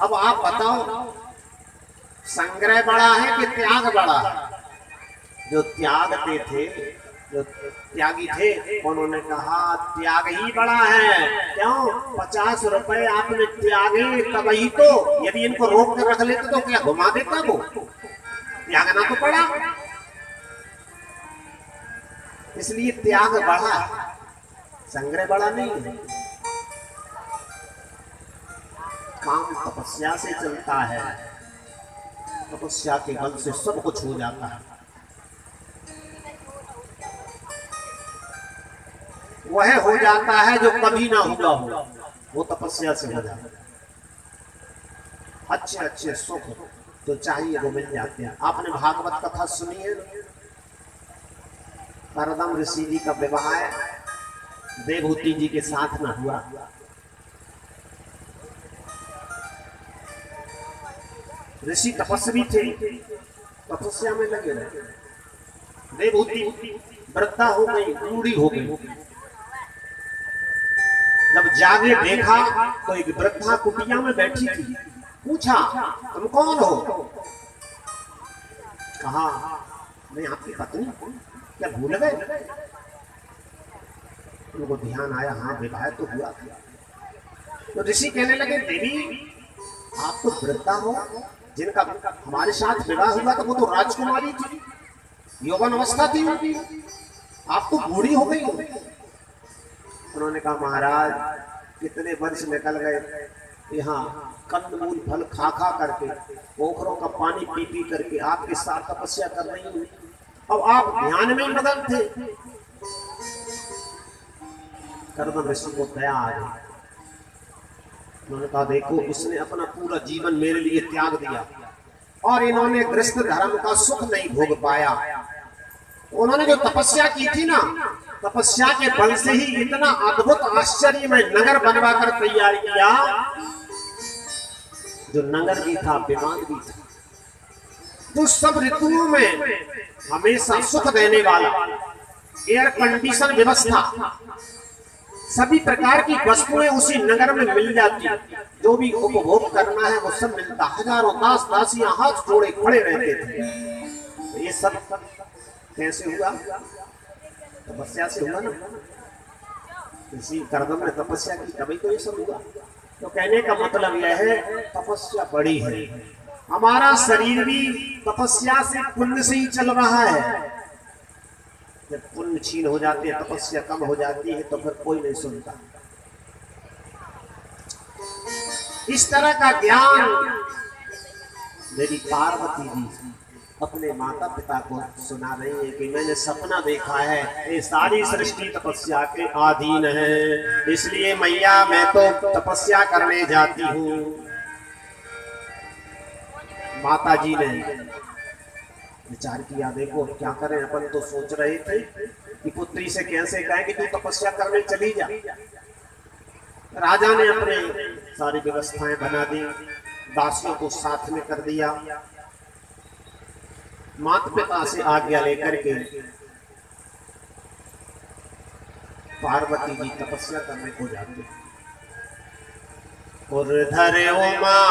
अब आप बताओ संग्रह बड़ा है कि त्याग बड़ा है? जो त्यागते थे, जो त्यागी थे, उन्होंने कहा त्याग ही बड़ा है। क्यों? 50 रुपए आपने त्यागे तभी तो, यदि इनको रोक कर रख लेते तो क्या घुमा देता वो? त्यागना तो पड़ा, इसलिए त्याग बड़ा, संग्रह बड़ा नहीं है। काम तपस्या से चलता है, तपस्या के बल से सब कुछ हो जाता है। वह हो जाता है जो कभी ना हुआ हो, वो तपस्या से हो जाता है। अच्छे अच्छे सुख तो चाहिए वो मिल जाते हैं। आपने भागवत कथा सुनी है? करदम ऋषि जी का विवाह देवहूति जी के साथ न हुआ। ऋषि तपस्वी थे, तपस्या में लगे रहे। देवहूति वृद्धा हो गई, बूढ़ी हो गई। जब जागे देखा तो एक वृद्धा कुटिया में बैठी थी। पूछा तुम कौन हो? कहा मैं आपकी पत्नी। क्या भूल गए? उनको ध्यान आया, हाँ विवाह तो हुआ। तो ऋषि कहने लगे देवी आप तो वृद्धा हो, जिनका हमारे साथ विवाह हुआ था वो तो राजकुमारी थी, यौवन अवस्था थी, आप तो बूढ़ी हो गई हो। उन्होंने कहा महाराज कितने वर्ष निकल गए, यहाँ कंदमूल फल खा खा करके, पोखरों का पानी पी पी करके आपके साथ तपस्या कर रही हूँ। अब आप ध्यान में मगन थे। करदम ऋषि को दया आ गई। उन्होंने कहा देखो इसने अपना पूरा जीवन मेरे लिए त्याग दिया और इन्होंने गृहस्थ धर्म का सुख नहीं भोग पाया। उन्होंने जो तपस्या की थी ना, तपस्या के बल से ही इतना अद्भुत आश्चर्य में नगर बनवा कर तैयार किया, जो नगर भी था विमान भी था, जो सब ऋतुओं में हमेशा सुख देने वाला, एयर कंडीशन व्यवस्था, सभी प्रकार की वस्तुएं उसी नगर में मिल जाती, जो भी उपभोग करना है वो सब मिलता। हजारों दास दासियां हाथ जोड़े खड़े रहते थे। ये सब कैसे हुआ? तपस्या से हुआ ना। इसी करदम ने तपस्या की तभी तो ये सब हुआ। तो कहने का मतलब यह है तपस्या बड़ी है। हमारा शरीर भी तपस्या से, पुण्य से ही चल रहा है। जब पुण्य छीन हो जाते हैं, तपस्या कम हो जाती है, तो फिर कोई नहीं सुनता। इस तरह का ज्ञान मेरी पार्वती जी अपने माता पिता को सुना रही है कि मैंने सपना देखा है, ये सारी सृष्टि तपस्या के अधीन है, इसलिए मैया मैं तो तपस्या करने जाती हूँ। माता जी ने विचार किया देखो क्या करें, अपन तो सोच रहे थे कि पुत्री से कैसे कहें कि तू तपस्या करने चली जा। राजा ने अपने सारी व्यवस्थाएं बना दी, दासियों को साथ में कर दिया, माता पिता से आज्ञा लेकर के पार्वती जी तपस्या करने को जाते। उर्धर उमा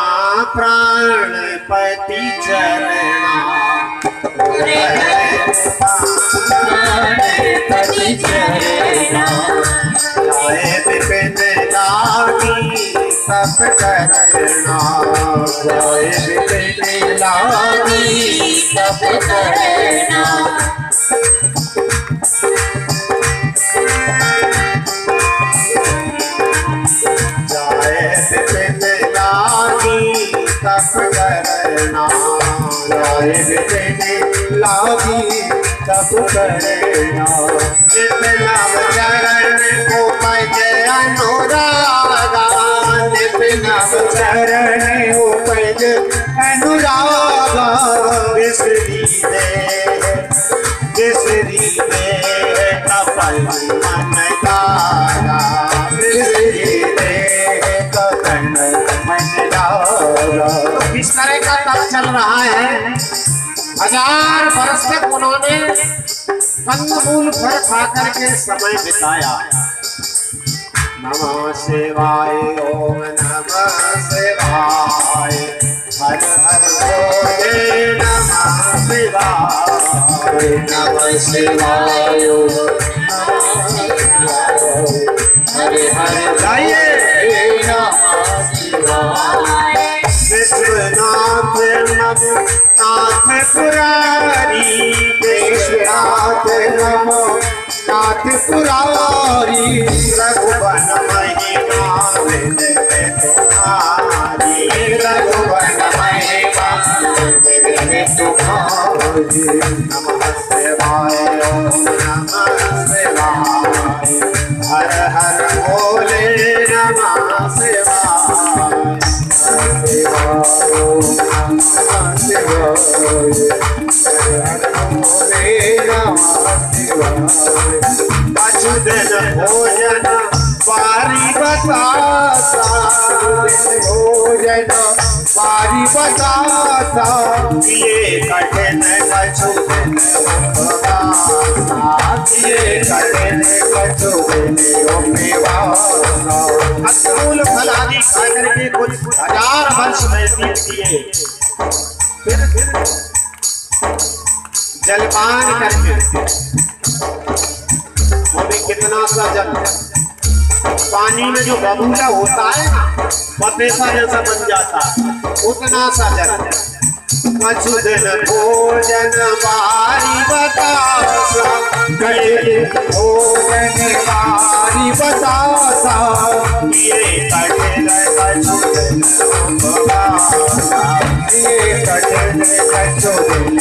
प्राणपति चरणा, प्राणपति चरणा, जाए विपिन लागी तप करना, जाए विपिन लागी तप करना। जाए विपिन लागी तप करना, जाए विपिन लागी तप करना। नित नाम चरण को पज अनुरागा, नित नाम चरण को पज अनुरागा। बिसरी दे कपन मन तारा, बिसरी दे कपन मन तारा। इस तरह का तप चल रहा है। 1000 वर्ष तक उन्होंने कंदमूल फल खा करके समय बिताया। नमः शिवाय, ओम नमः शिवाय। नमः शिवाय हरे हरे गाइए नमः शिवाय विश्वनाथ नाथ पुरारी विश्वनाथ नमो नाथ पुरारी रघुवन महिमा विनय तुम्हारी रघुवन महिमा विनय तुम्हारी नमः शिवाय ओम नमः शिवाय हर हर भोले नमः शिवाय अछुदन भोजन पारी बताता भोजन पारी बताता ये कठिन अछुदन ये कठिन कछुदन फूल फलादि खा करके कुछ 1000 वर्ष में बीत दिए। फिर जलपान करके हमें कितना सा जल पानी में जो बबूला होता है ना पतेसा जैसा बन जाता है, उतना सा जल अछुदन भोजन बारी बतासा भोजन बारी बतासा ये कठिन अछुदन ये कठिन कछुदन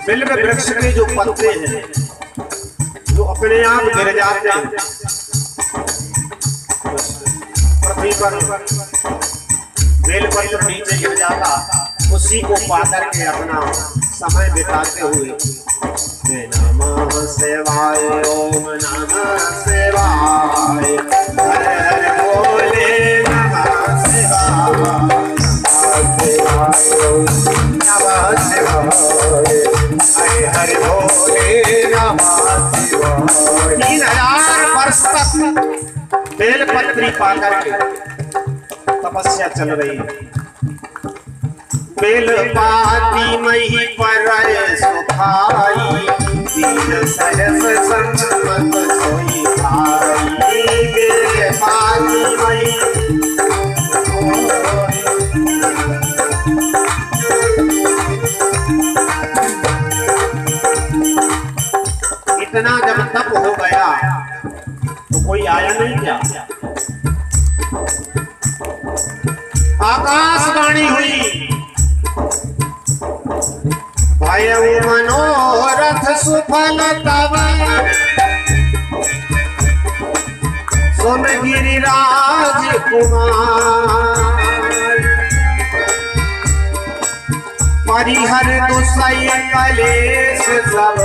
बिल्व वृक्ष के जो पत्ते हैं जो अपने आप गिर जाते हैं पृथ्वी पर, बेलपत्र नीचे गिर जाता, उसी को पाकर के अपना समय बिताते हुए नमः शिवाय ओम नमः शिवाय हर हर भोले नमः शिवाय नमः शिवाय हरे हरे भोले नमः शिवाय 3000 वर्ष तक बेलपत्री पाकर के तपस्या चल रही है। बेल पाती मही पर सुखाई दीन सहस संगमत सोई भाई बेल पाती मही इतना जब तप हो गया तो कोई आया नहीं क्या? आकाशवाणी हुई भयउ मनोरथ सुफल तव सुन गिरिराज कुमार परिहर दुसय कलेश सब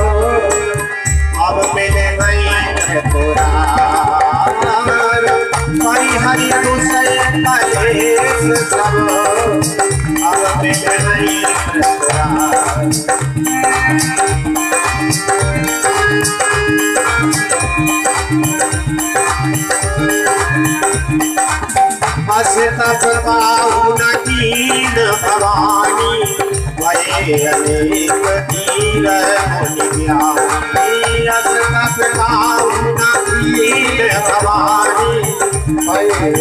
अब मिले नहीं त्रिपुरार परिहर दुसय कलेश सब अब मिले नहीं त्रिपुरार हस तप पाऊ न कीन भवानी भये अनेक तीर मुनि ज्ञानी हस तप पाऊ न कीन भवानी भये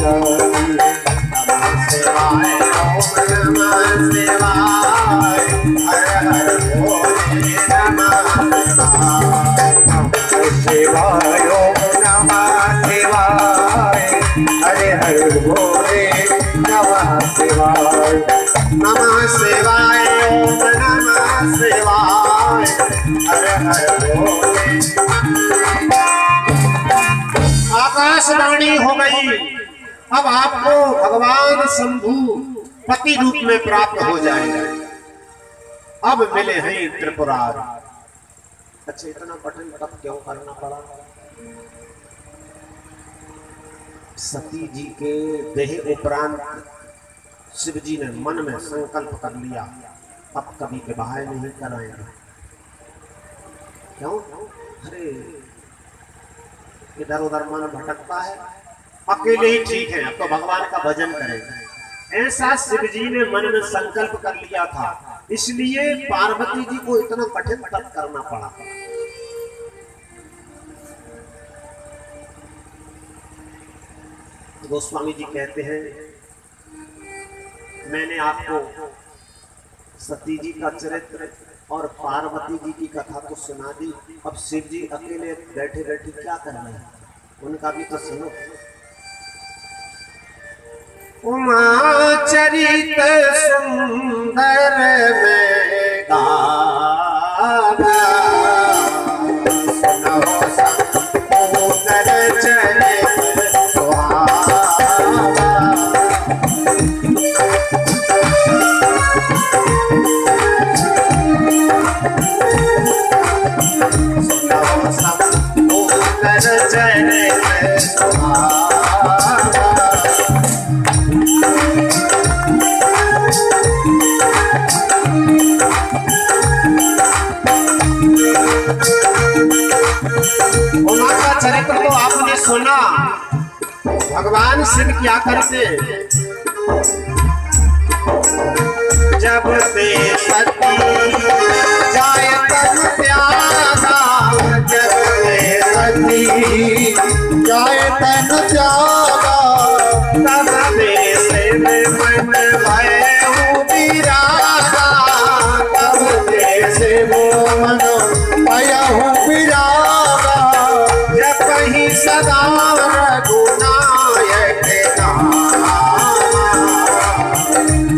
नमः शिवाय ओम नमः शिवाय हर हर भोले नमः शिवाय ओम नमः शिवाय हरे हरे भोले नमः शिवाय नमः शिवाय ओम नमः शिवाय हर हर भोले। आकाशवाणी हो गई, अब आपको भगवान शंभु पति रूप में प्राप्त हो जाएगा। अब मिले हैं त्रिपुरार। अच्छा, इतना कठिन तप क्यों करना पड़ा? सती जी के देह उपरांत शिव जी ने मन में संकल्प कर लिया, अब कभी विवाह नहीं कराएंगे। क्यों? अरे इधर उधर मन भटकता है, अकेले ही ठीक है, अब तो भगवान का भजन करेंगे। ऐसा शिव जी ने मन में संकल्प कर लिया था, इसलिए पार्वती जी को इतना कठिन तप करना पड़ा। गोस्वामी जी कहते हैं, मैंने आपको सती जी का चरित्र और पार्वती जी की कथा तो सुना दी, अब शिव जी अकेले बैठे बैठे क्या करना है, उनका भी तो सुनो। उमा चरित सुंदर में गाना, सुनो संपूर्ण चरित सुहाना। सुनो संपूर्ण चरित सुहाना। उमा का चरित्र तो आपने सुना, भगवान शिव क्या करते, जब ते सती जाए तन त्यागा, जब ते सती जाए तन त्यागा, तब देश में मन भय विरागा, तब देश में मन भय विरागा, जब कहीं सदा रघुनायक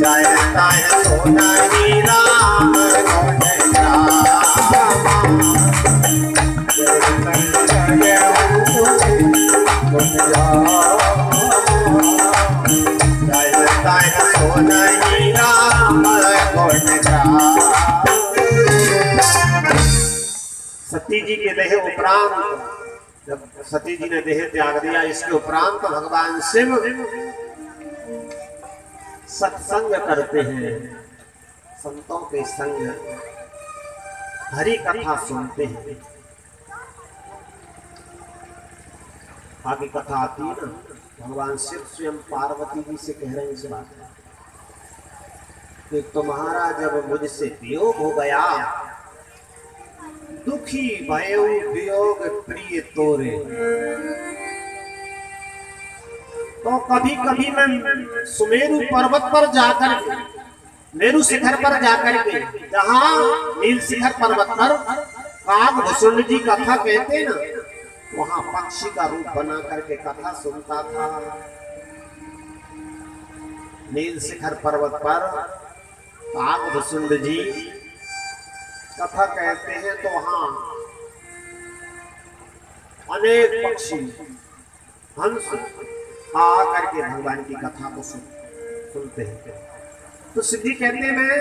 जय ताय सोनाई राम गुण जय ताय सोनाई राम गुण। सती जी के देह उपरांत, जब सती जी ने देह त्याग दिया, इसके उपरांत भगवान शिव सत्संग करते हैं, संतों के संग हरि कथा सुनते हैं। आगे कथा आती है ना, भगवान शिव स्वयं पार्वती जी से कह रहे हैं इस बात कि तुम्हारा जब मुझसे वियोग हो गया, दुखी भयो वियोग प्रिय तोरे, तो कभी कभी मैं सुमेरु पर्वत पर जाकर के, मेरु शिखर पर जाकर के, जहाँ नील शिखर पर्वत पर काकभूषुंड जी कथा कहते ना, वहां पक्षी का रूप बना करके कथा सुनता था। नील शिखर पर्वत पर काकभूषुंड जी कथा कहते हैं, तो वहां अनेक पक्षी हंस आकर के भगवान की कथा को सुनते हैं। तो सिद्धि कहते हैं, मैं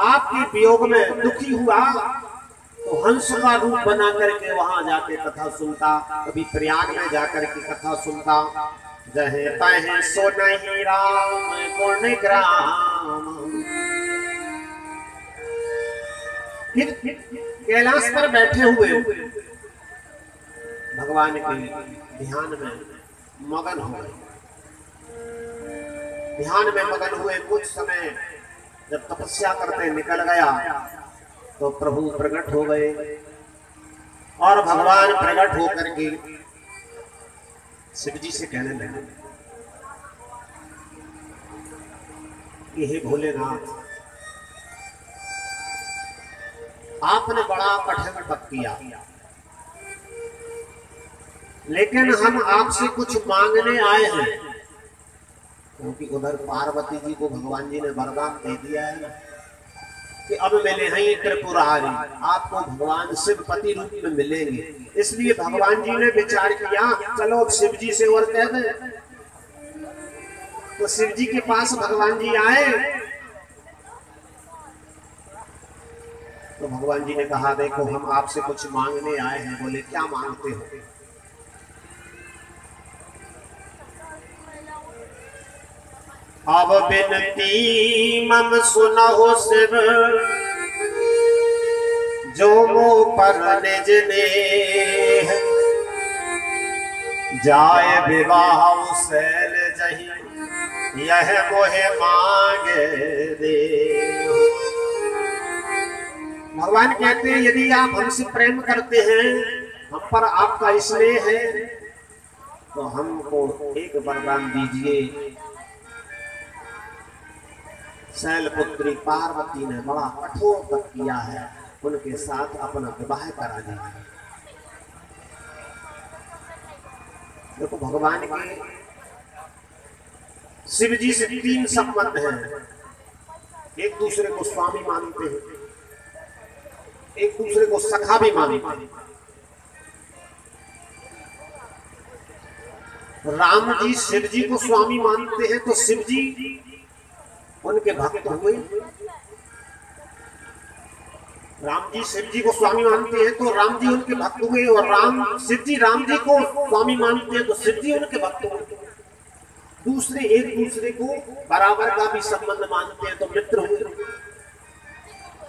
आपके वियोग में दुखी हुआ तो हंस का रूप बना करके वहां जाके कथा सुनता, कभी प्रयाग में जाकर के कथा सुनता। जय तह सो नहीं राम गुण ग्राम। फिर कैलाश पर बैठे हुए भगवान के ध्यान में मगन हो गए। ध्यान में मगन हुए, कुछ समय जब तपस्या करते निकल गया तो प्रभु प्रकट हो गए, और भगवान प्रकट होकर के शिव जी से कहने लगे कि हे भोलेनाथ, आपने बड़ा कठिन तप किया, लेकिन हम आपसे कुछ मांगने आए हैं, क्योंकि उधर पार्वती जी को भगवान जी ने वरदान दे दिया है कि अब मिले हैं त्रिपुरारी, आपको भगवान शिव पति रूप में मिलेंगे। इसलिए भगवान जी ने विचार किया, चलो अब शिव जी से और कह दे। तो शिव जी के पास भगवान जी आए तो भगवान जी ने कहा, देखो हम आपसे कुछ मांगने आए हैं। बोले, क्या मांगते हो? अब बिनती मम सुनहो शिव, जो मो पर निज ने जाए विवाह शैल जही यह मोहे मांगे दे। भगवान कहते हैं यदि आप हमसे प्रेम करते हैं, हम पर आपका स्नेह है, तो हमको एक वरदान दीजिए। शैलपुत्री पार्वती ने बड़ा कठोर तप किया है, उनके साथ अपना विवाह करा दिया। देखो भगवान के शिव जी से 3 संबंध हैं। एक दूसरे को स्वामी मानते हैं, एक दूसरे को सखा भी मानते हैं। राम जी शिव जी को स्वामी मानते हैं तो शिव जी उनके भक्त हुए। राम जी शिव जी को स्वामी मानते हैं तो राम जी उनके भक्त हुए, और शिव जी राम जी को स्वामी मानते हैं तो शिव जी उनके भक्त हुए। दूसरे एक दूसरे को बराबर का भी संबंध मानते हैं तो मित्र हुए।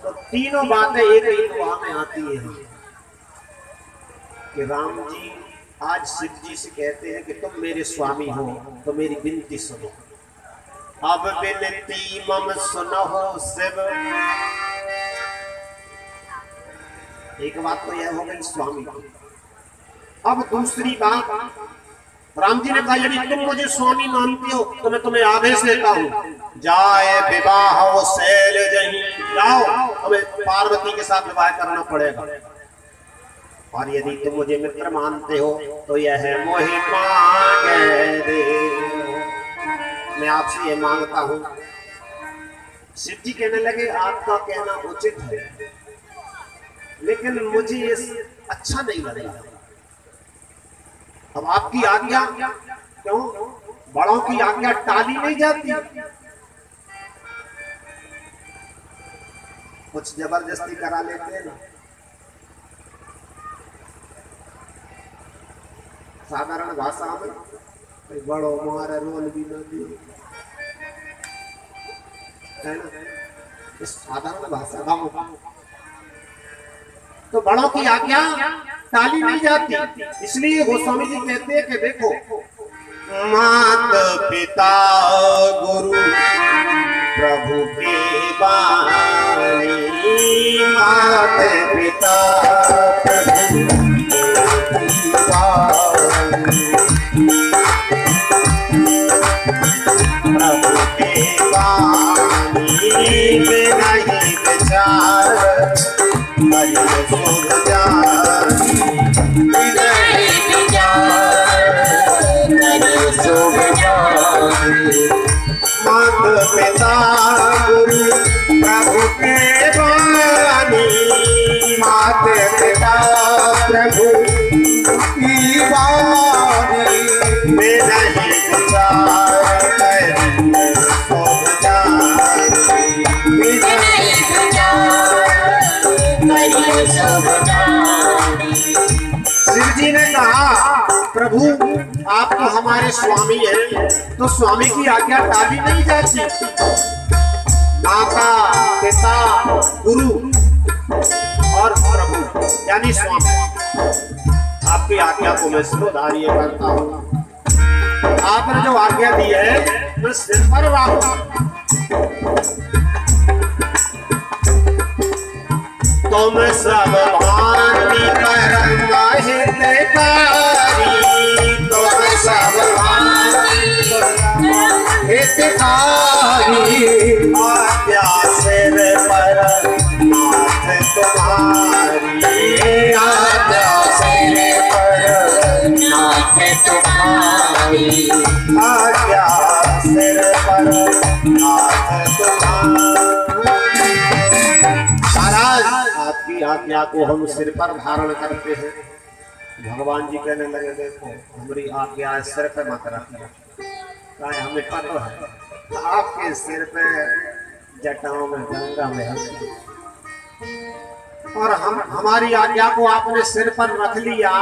तो तीनों बातें एक ही दुआ में आती है कि राम जी आज शिव जी से कहते हैं कि तुम मेरे स्वामी हो, तो मेरी विनती सुनो। अब विनती मम सुनो शिव। एक बात तो यह हो गई स्वामी। अब दूसरी बात, राम जी ने कहा यदि तुम मुझे स्वामी मानते हो तो मैं तुम्हें आदेश देता हूं, जाए विवाह शैल जही, जाओ तुम्हें पार्वती के साथ विवाह करना पड़ेगा। और यदि तुम मुझे मित्र मानते हो तो यह मोहि मांगे दे। मैं आपसे ये मांगता हूं। शिव जी कहने लगे आपका कहना उचित है, लेकिन मुझे ये अच्छा नहीं लगेगा। अब आपकी आज्ञा, क्यों बड़ों की आज्ञा टाली नहीं जाती। कुछ जबरदस्ती करा लेते हैं ना। साधारण भाषा में बड़ो मारे रोल भी न दिए, है ना। इस साधारण भाषा गाँव तो बड़ों की आज्ञा टाली नहीं जाती। इसलिए गोस्वामी जी कहते हैं कि देखो, मात पिता गुरु प्रभु के बानी, मात पिता प्रभु के बानी, प्रभु के बानी बिना ही विचार मात पिता गुरु प्रभु के बानी, मात पिता प्रभु की बानी बिना ही विचार शिव जी ने कहा प्रभु आप तो हमारे स्वामी हैं, तो स्वामी की आज्ञा टाली नहीं जाती। माता पिता गुरु और प्रभु यानी स्वामी, आपकी आज्ञा को मैं सिरोधार्य करता हूँ। आपने जो आज्ञा दी है मैं सिर पर रखूं। तुम सब भांति परम हितकारी, तुम सब भांति हितकारी, आज्ञा सिर पर नाथ तुम्हारी, आज्ञा सिर पर नाथ तुम्हारी, आज्ञा सिर पर नाथ तुम्हारी। आपकी आज्ञा को हम सिर पर धारण करते हैं। भगवान जी कहने लगे देखो हमारी आज्ञा सिर पे मत रखना, हमें पता है आपके सिर पे जटाओं में गंगा बहती और हमारी आज्ञा को आपने सिर पर रख लिया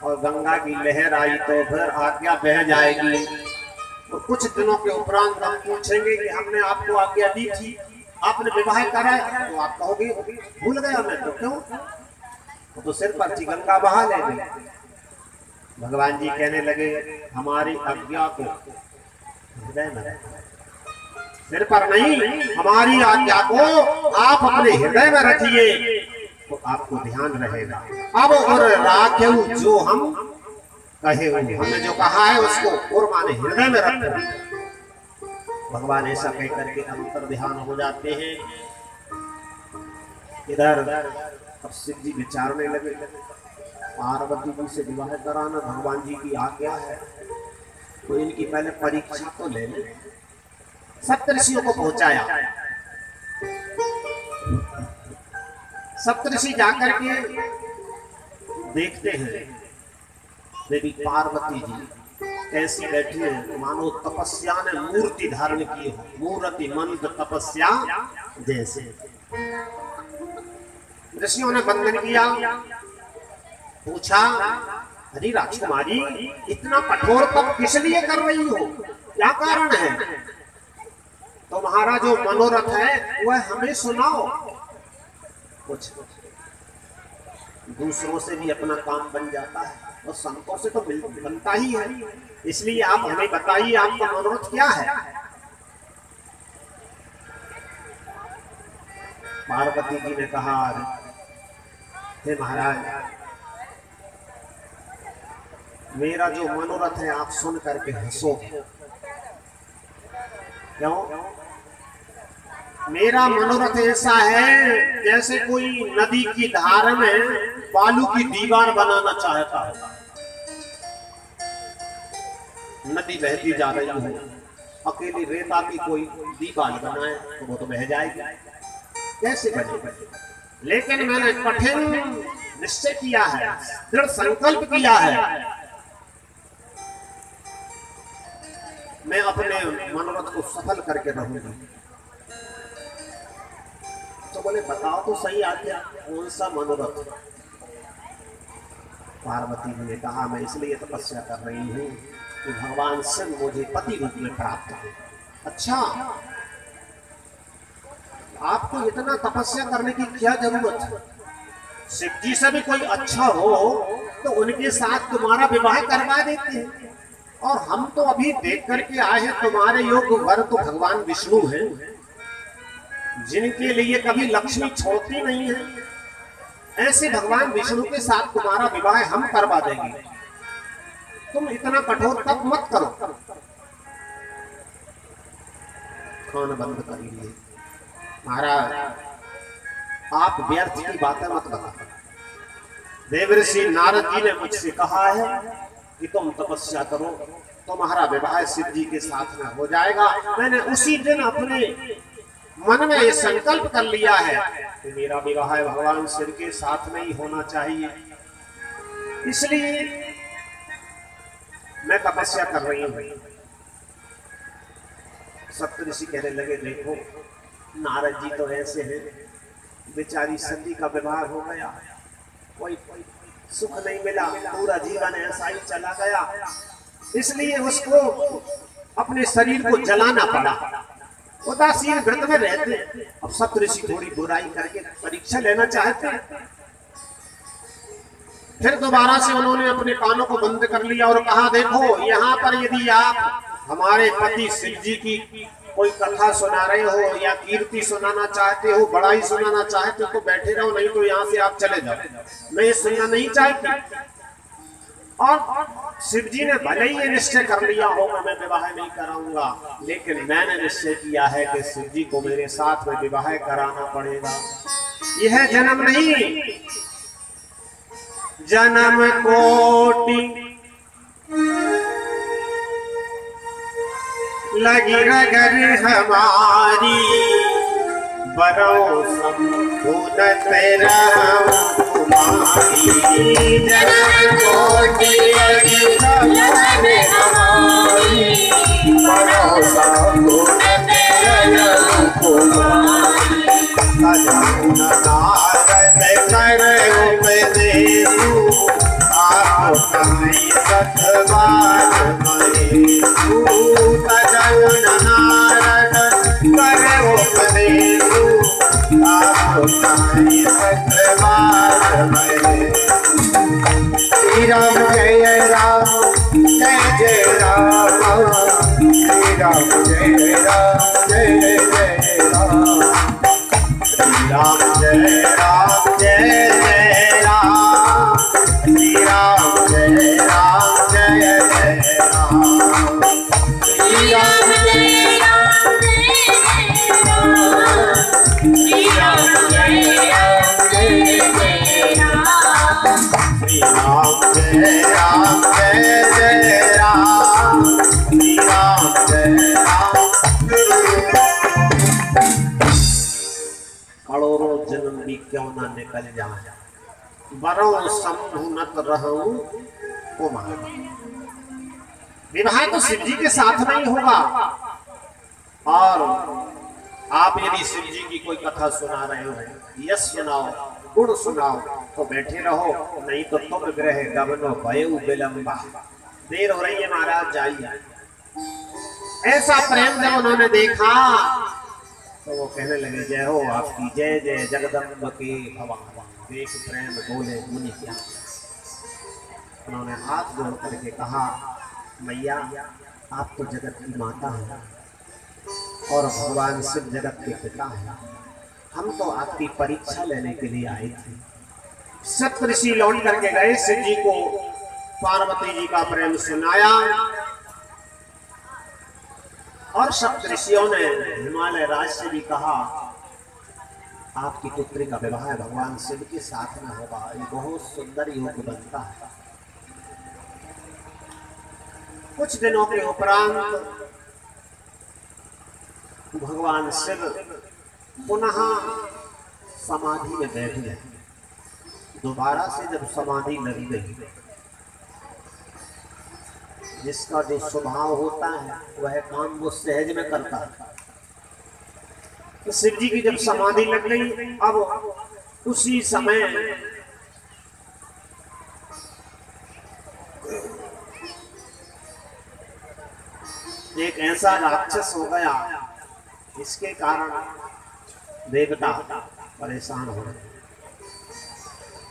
और गंगा की लहर आई तो फिर आज्ञा बह जाएगी। तो कुछ दिनों के उपरांत हम पूछेंगे कि हमने आपको आज्ञा दी थी, आपने विवाह करा, तो आप कहोगे भूल गया मैं, तो क्यों, तो सिर पर गंगा बहा ले गई। भगवान जी कहने लगे हमारी आज्ञा को हृदय में रखो, सिर पर नहीं, हमारी आज्ञा को आप अपने हृदय में रखिए तो आपको ध्यान रहेगा। अब और राखेऊ जो हम कहे, हमने जो कहा है उसको और माने हृदय में रखो। भगवान ऐसा कह करके अंतर ध्यान हो जाते हैं। इधर अब शिव जी विचारने लगे, पार्वती जी से विवाह कराना भगवान जी की आज्ञा है, तो इनकी पहले परीक्षा तो ले लें। सप्तऋषियों को पहुंचाया। सप्तऋषि जाकर के देखते हैं देवी पार्वती जी कैसी बैठी है, मानो तपस्या ने मूर्ति धारण की हो, मूर्ति मंद तपस्या जैसे। ऋषियों ने वंदन किया, पूछा अरे राजकुमारी इतना कठोर तप किस लिए कर रही हो, क्या कारण है? तुम्हारा जो मनोरथ है वह हमें सुनाओ। कुछ दूसरों से भी अपना काम बन जाता है और संतों से तो बनता ही है, इसलिए आप हमें बताइए आपका मनोरथ क्या है। पार्वती जी ने कहा हे महाराज, मेरा जो मनोरथ है आप सुन करके हंसोगे। क्यों? मेरा मनोरथ ऐसा है जैसे कोई नदी की धार में बालू की दीवार बनाना चाहता है। नदी बहती जा रही है, अकेली रेता की कोई दीवार बनाए तो वो तो बह जाएगी, कैसे बनेगा? लेकिन मैंने कठिन निश्चय किया है, दृढ़ संकल्प किया है, मैं अपने मनोरथ को सफल करके रहूंगी। तो बोले बताओ तो सही आज्ञा, कौन सा मनोरथ? पार्वती जी ने कहा मैं इसलिए तपस्या कर रही हूँ कि भगवान शिव मुझे पति रूप में प्राप्त हो। अच्छा, आपको इतना तपस्या करने की क्या जरूरत है? शिव जी से भी कोई अच्छा हो तो उनके साथ तुम्हारा विवाह करवा देते हैं। और हम तो अभी देख करके आए हैं, तुम्हारे योग्य वर तो भगवान विष्णु हैं, जिनके लिए कभी लक्ष्मी छोड़ती नहीं है। ऐसे भगवान विष्णु के साथ तुम्हारा विवाह हम करवा देंगे, तुम इतना कठोर तप मत करो। कान बंद करिए महाराज, आप व्यर्थ की बातें मत बताओ। देवर्षि नारद जी ने मुझसे कहा है कि तुम तपस्या करो, तुम्हारा विवाह शिव जी के साथ में हो जाएगा। मैंने उसी दिन अपने मन में ये संकल्प कर लिया है कि मेरा विवाह भगवान शिव के साथ में ही होना चाहिए, इसलिए मैं तपस्या कर रही हूँ। सप्तऋषि कहने लगे देखो नारद जी तो ऐसे हैं, बेचारी सती का विवाह हो गया, कोई सुख नहीं मिला, पूरा जीवन ऐसा ही चला गया, इसलिए उसको अपने शरीर को जलाना पड़ा, उदासीन व्रत में रहते। अब सप्तऋषि थोड़ी बुराई करके परीक्षा लेना चाहते, फिर दोबारा से उन्होंने अपने कानों को बंद कर लिया और कहा देखो यहाँ पर यदि आप हमारे पति शिव जी की कोई कथा सुना रहे हो या कीर्ति सुनाना चाहते हो, बड़ाई सुनाना चाहते हो तो बैठे रहो, नहीं तो यहाँ से आप चले जाओ, मैं ये सुनना नहीं चाहती। और शिव जी ने भले ही ये निश्चय कर लिया होगा मैं विवाह नहीं कराऊंगा, लेकिन मैंने निश्चय किया है कि शिव जी को मेरे साथ में विवाह कराना पड़ेगा। यह जन्म नहीं, जन्म कोटि लगी रगर हमारी, बरो संपूर्ण तेरा तुम्हारी। जन्म कोटि लगी रगर हमारी, बरो संपूर्ण तेरा तुम्हारी। कर उपदेशु आप कहीं सतवार महेशु। नारद कर उपदेशु आप कहीं सतवार महेशु। श्री राम जय राम। जय राम श्री राम जय राम जय जय राम राम जय राम जय जय राम श्री राम जय राम जय जय राम श्री राम जय राम जय राम श्री राम जय राम जय जय राम श्री राम जय राम करोड़ों जन्म भी क्यों ना निकल जाए बरों संभुनत रहूं कुमार। विवाह तो शिव जी के साथ नहीं होगा, और आप यदि शिव जी की कोई कथा सुना रहे हो, यश सुनाओ, गुण सुनाओ तो बैठे रहो, नहीं तो तुम ग्रह गमनो भयउ विलंबा। देर हो रही है महाराज, जाइए। ऐसा प्रेम जब उन्होंने देखा तो वो कहने लगे जय हो आपकी, जय जय जगदम्ब के भवान। देख प्रेम बोले मुनि क्या। उन्होंने हाथ जोड़ करके कहा मैया आप तो जगत की माता हैं और भगवान शिव जगत के पिता हैं, हम तो आपकी परीक्षा लेने के लिए आए थे। सप्तऋषि लौट करके गए, शिव जी को पार्वती जी का प्रेम सुनाया और सप्तऋषियों ने हिमालय राज से भी कहा आपकी पुत्री का विवाह भगवान शिव के साथ में होगा, ये बहुत सुंदर योग बनता है। कुछ दिनों के उपरांत भगवान शिव पुनः समाधि में बैठ गए। दोबारा से जब समाधि लगी गई, जिसका जो स्वभाव होता है वह काम वो सहज में करता है। तो शिव जी की जब समाधि लग गई, अब उसी समय एक ऐसा राक्षस हो गया, इसके कारण देवता परेशान हो गए।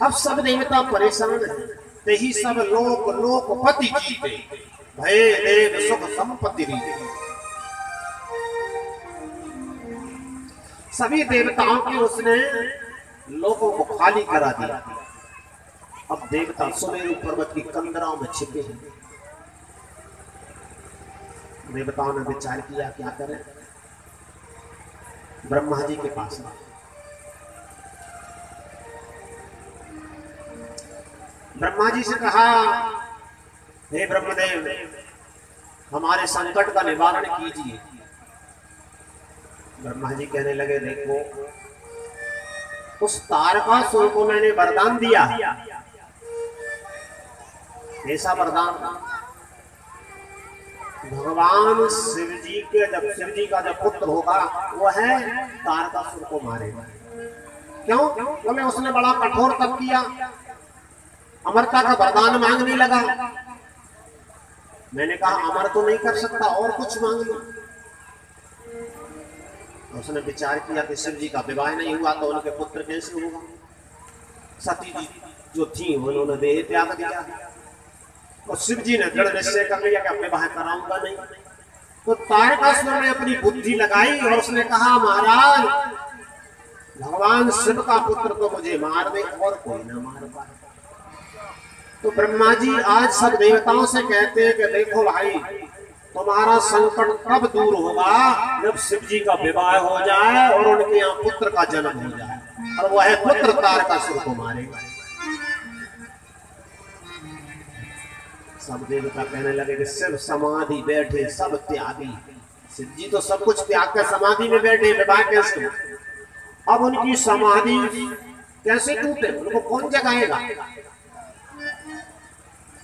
अब सब देवता परेशान है, तही सब लोक लोकपति जीते, भय देव सुख संपत्ति रीते। सभी देवताओं की उसने लोगों को खाली करा दिया। अब देवता सुमेरु पर्वत की कंदराओं में छिपे हैं। देवताओं ने विचार किया क्या करें। ब्रह्मा जी के पास गए। ब्रह्मा जी से कहा हे ब्रह्मदेव हमारे संकट का निवारण कीजिए। ब्रह्मा जी कहने लगे देखो उस तारकासुर को मैंने वरदान दिया। ऐसा वरदान भगवान शिव जी के शिव जी का जब पुत्र होगा वो है तारकासुर को मारेगा। क्यों? बोले उसने बड़ा कठोर तप किया, अमरता का वरदान मांगने लगा। मैंने कहा अमर तो नहीं कर सकता, और कुछ मांग लो। उसने विचार किया कि शिव जी का विवाह नहीं हुआ तो उनके पुत्र कैसे होगा। सती जी जो थी उन्होंने देह त्याग दिया, और शिव जी ने दृढ़ निश्चय कर लिया कि अब विवाह कराऊंगा नहीं। तो तारकासुर ने अपनी बुद्धि लगाई और उसने कहा महाराज भगवान शिव का पुत्र तो मुझे मार दे और कोई ना मार पाए। तो ब्रह्मा जी आज सब देवताओं से कहते हैं कि देखो भाई तुम्हारा संकट कब दूर होगा जब शिव जी का विवाह हो जाए और उनके यहाँ पुत्र का जन्म हो जाए, और वह पुत्र तारकासुर को मारेगा। सब देवता कहने लगे कि शिव समाधि बैठे सब त्यागी। शिव जी तो सब कुछ त्याग कर समाधि में बैठे, विवाह कैसे? अब उनकी समाधि कैसे टूटे, उनको कौन जगाएगा?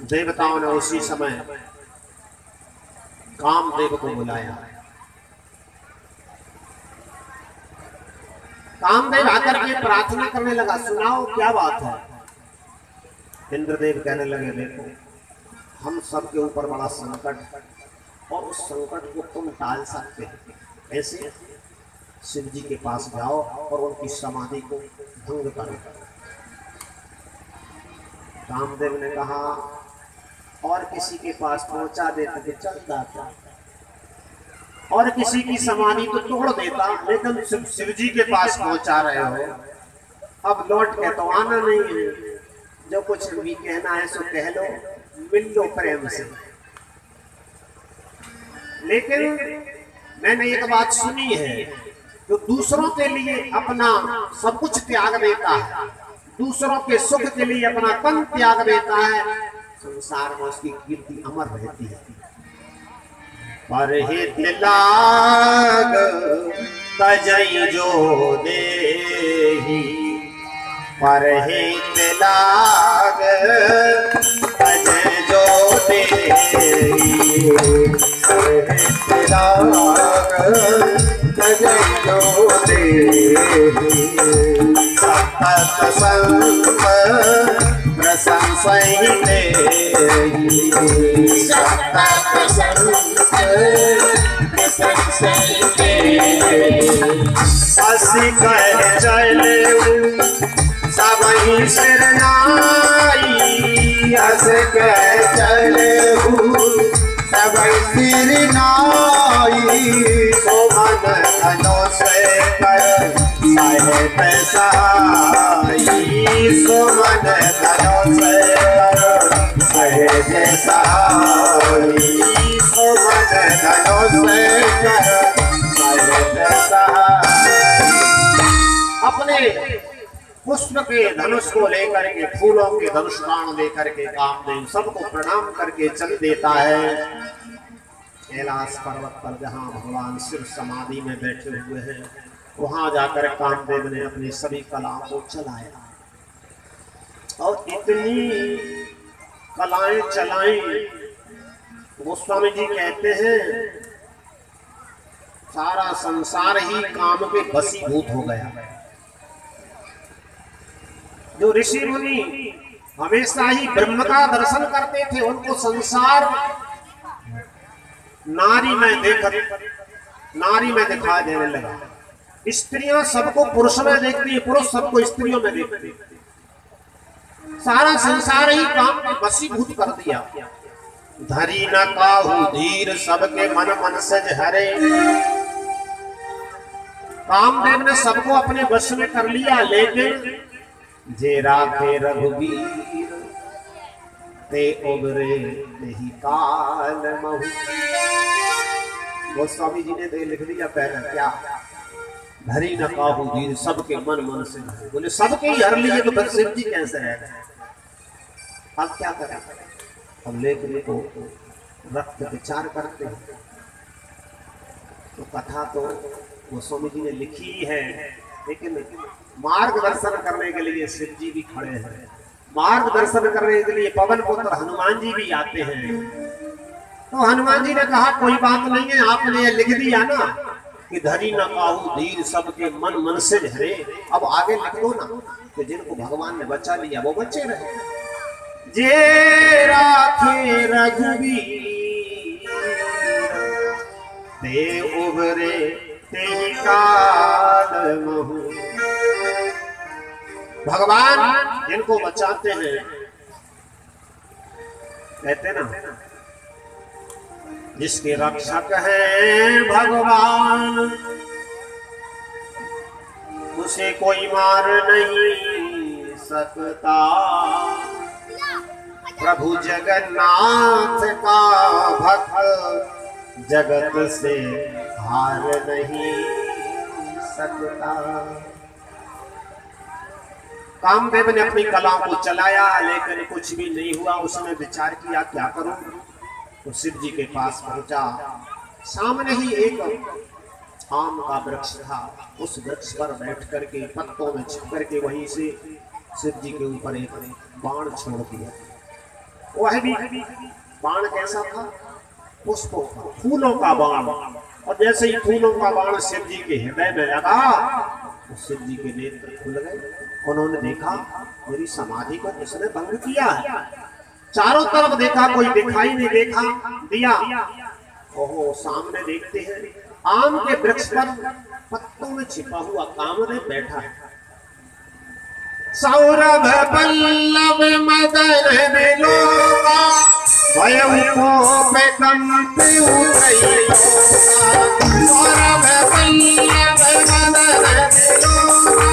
देवताओं ने उसी समय कामदेव को बुलाया। कामदेव आकर के प्रार्थना करने लगा, सुनाओ क्या बात है। इंद्रदेव कहने लगे देखो हम सबके ऊपर बड़ा संकट और उस संकट को तुम टाल सकते हो। ऐसे शिव जी के पास जाओ और उनकी समाधि को भंग करो। कामदेव ने कहा और किसी के पास पहुंचा देते तो चल जाता, और किसी की समाधि तो तोड़ देता, लेकिन शिव जी के पास पहुंचा रहे हो, अब लौट के तो आना नहीं है। जो कुछ भी कहना है सो कह लो, मिल लो प्रेम से। लेकिन मैंने एक बात सुनी है, जो दूसरों के लिए अपना सब कुछ त्याग देता है, दूसरों के सुख के लिए अपना तन त्याग देता है, संसार में उसकी कीर्ति अमर रहती है। पर हित लाग तजई जो देही, पर हित लाग तजई जो देही, पर हित लाग तजई जो देही। सतत संग प्रशंसहि देहि, सतत संग प्रशंसहि देहि। असी कह चले सबहि सिरनाई, अस कह चले सबहि सिर नाई। सोमन धनो से कर साहेब सहाई, सोमन धनो से कर साहेब सहाई, सोमन धनो से कर साहेब सहाई। अपने पुष्प के धनुष को लेकर के, फूलों के धनुष बाण लेकर के कामदेव सबको प्रणाम करके चल देता है। कैलाश पर्वत पर जहाँ भगवान शिव समाधि में बैठे हुए हैं, वहां जाकर कामदेव ने अपनी सभी कलाओं को चलाया, और इतनी कलाएं चलाई, गोस्वामी जी कहते हैं सारा संसार ही काम के वशीभूत हो गया। जो ऋषि मुनि हमेशा ही ब्रह्म का दर्शन करते थे, उनको संसार नारी में दिखाई देने लगा। स्त्रियां सबको पुरुष में देखती है, पुरुष सबको स्त्रियों में देखते हैं। सारा संसार ही काम में वशीभूत कर दिया। धरी न काहू धीर सबके मन मन से हरे, कामदेव ने सबको अपने वश में कर लिया। लेकिन जे राखे रघुवीर ते उबरे नहीं काल महु। गोस्वामी जी ने तो लिख दिया पहले, क्या धरी न काहू धीर सबके मन मन से हरे। बोले सबके ही हर लिए तो फिर शिव जी कैसे रह गए? अब क्या करें? अब लेखनी को रक्त विचार करते हैं। तो कथा तो गोस्वामी जी ने लिखी ही है, लेकिन मार्गदर्शन करने के लिए शिव जी भी खड़े हैं, मार्गदर्शन करने के लिए पवन पुत्र हनुमान जी भी आते हैं। तो हनुमान जी ने कहा कोई बात नहीं है, आपने लिख दिया ना कि धरी न काहू धीर सबके मन मन से हरे, अब आगे लिख दो ना कि जिनको भगवान ने बचा लिया वो बचे रहे। जे राखे रघुवीर ते उबरे ते काल महु। भगवान जिनको बचाते हैं, कहते ना जिसके रक्षक हैं भगवान, उसे कोई मार नहीं सकता। प्रभु जगन्नाथ का भक्त जगत से हार नहीं सकता। कामदेव ने अपनी कलाओं को चलाया, लेकिन कुछ भी नहीं हुआ। उसने विचार किया क्या करूं, तो शिव जी के पास पहुंचा। सामने ही एक आम का वृक्ष था, उस वृक्ष पर बैठ करके पत्तों में छिप करके वहीं से शिव जी के ऊपर एक बाण छोड़ दिया। वह भी बाण कैसा था? पुष्पों का, फूलों का बाण। और जैसे ही फूलों का बाण शिव जी के हृदय में लगा, तो शिव जी के नेत्र खुल गए। उन्होंने देखा मेरी समाधि को किसने भंग किया है। चारों तरफ देखा, कोई दिखाई नहीं देखा दिया। ओहो, सामने देखते हैं आम के वृक्ष पर पत्तों में छिपा हुआ कामदेव बैठा है। सौरभ पल्लव मदन बिलोका भयउ को पे कंपी उगई सौरभ पल्लव मदन दिलोना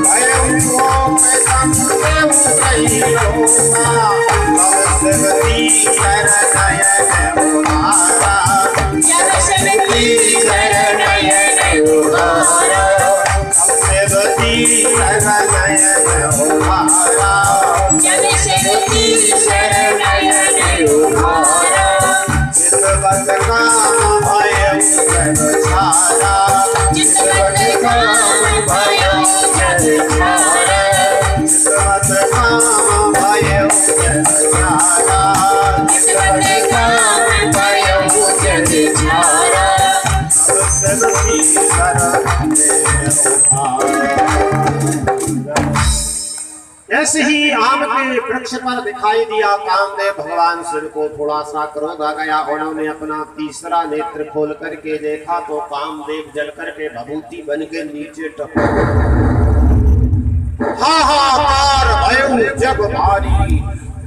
भयउ को पे कंपी उगई शिवती शरणयन उहारा जब शिवती शरणयन उहारा शिवती शरणयन उहारा जब शिवती शरणयन उहारा चितवत काम भयउ जग छाया चितवत काम भयउ जग छाया चितवत काम भयउ जग छाया चितवत काम भयउ जग छाया शिवती शरणयन ऐसे ही आम के वृक्ष पर दिखाई दिया कामदेव भगवान शिव को थोड़ा सा क्रोध आ गया। उन्होंने अपना तीसरा नेत्र खोल करके देखा तो कामदेव जल करके भभूति बन के नीचे टपक हाहाकार भयउ जग भारी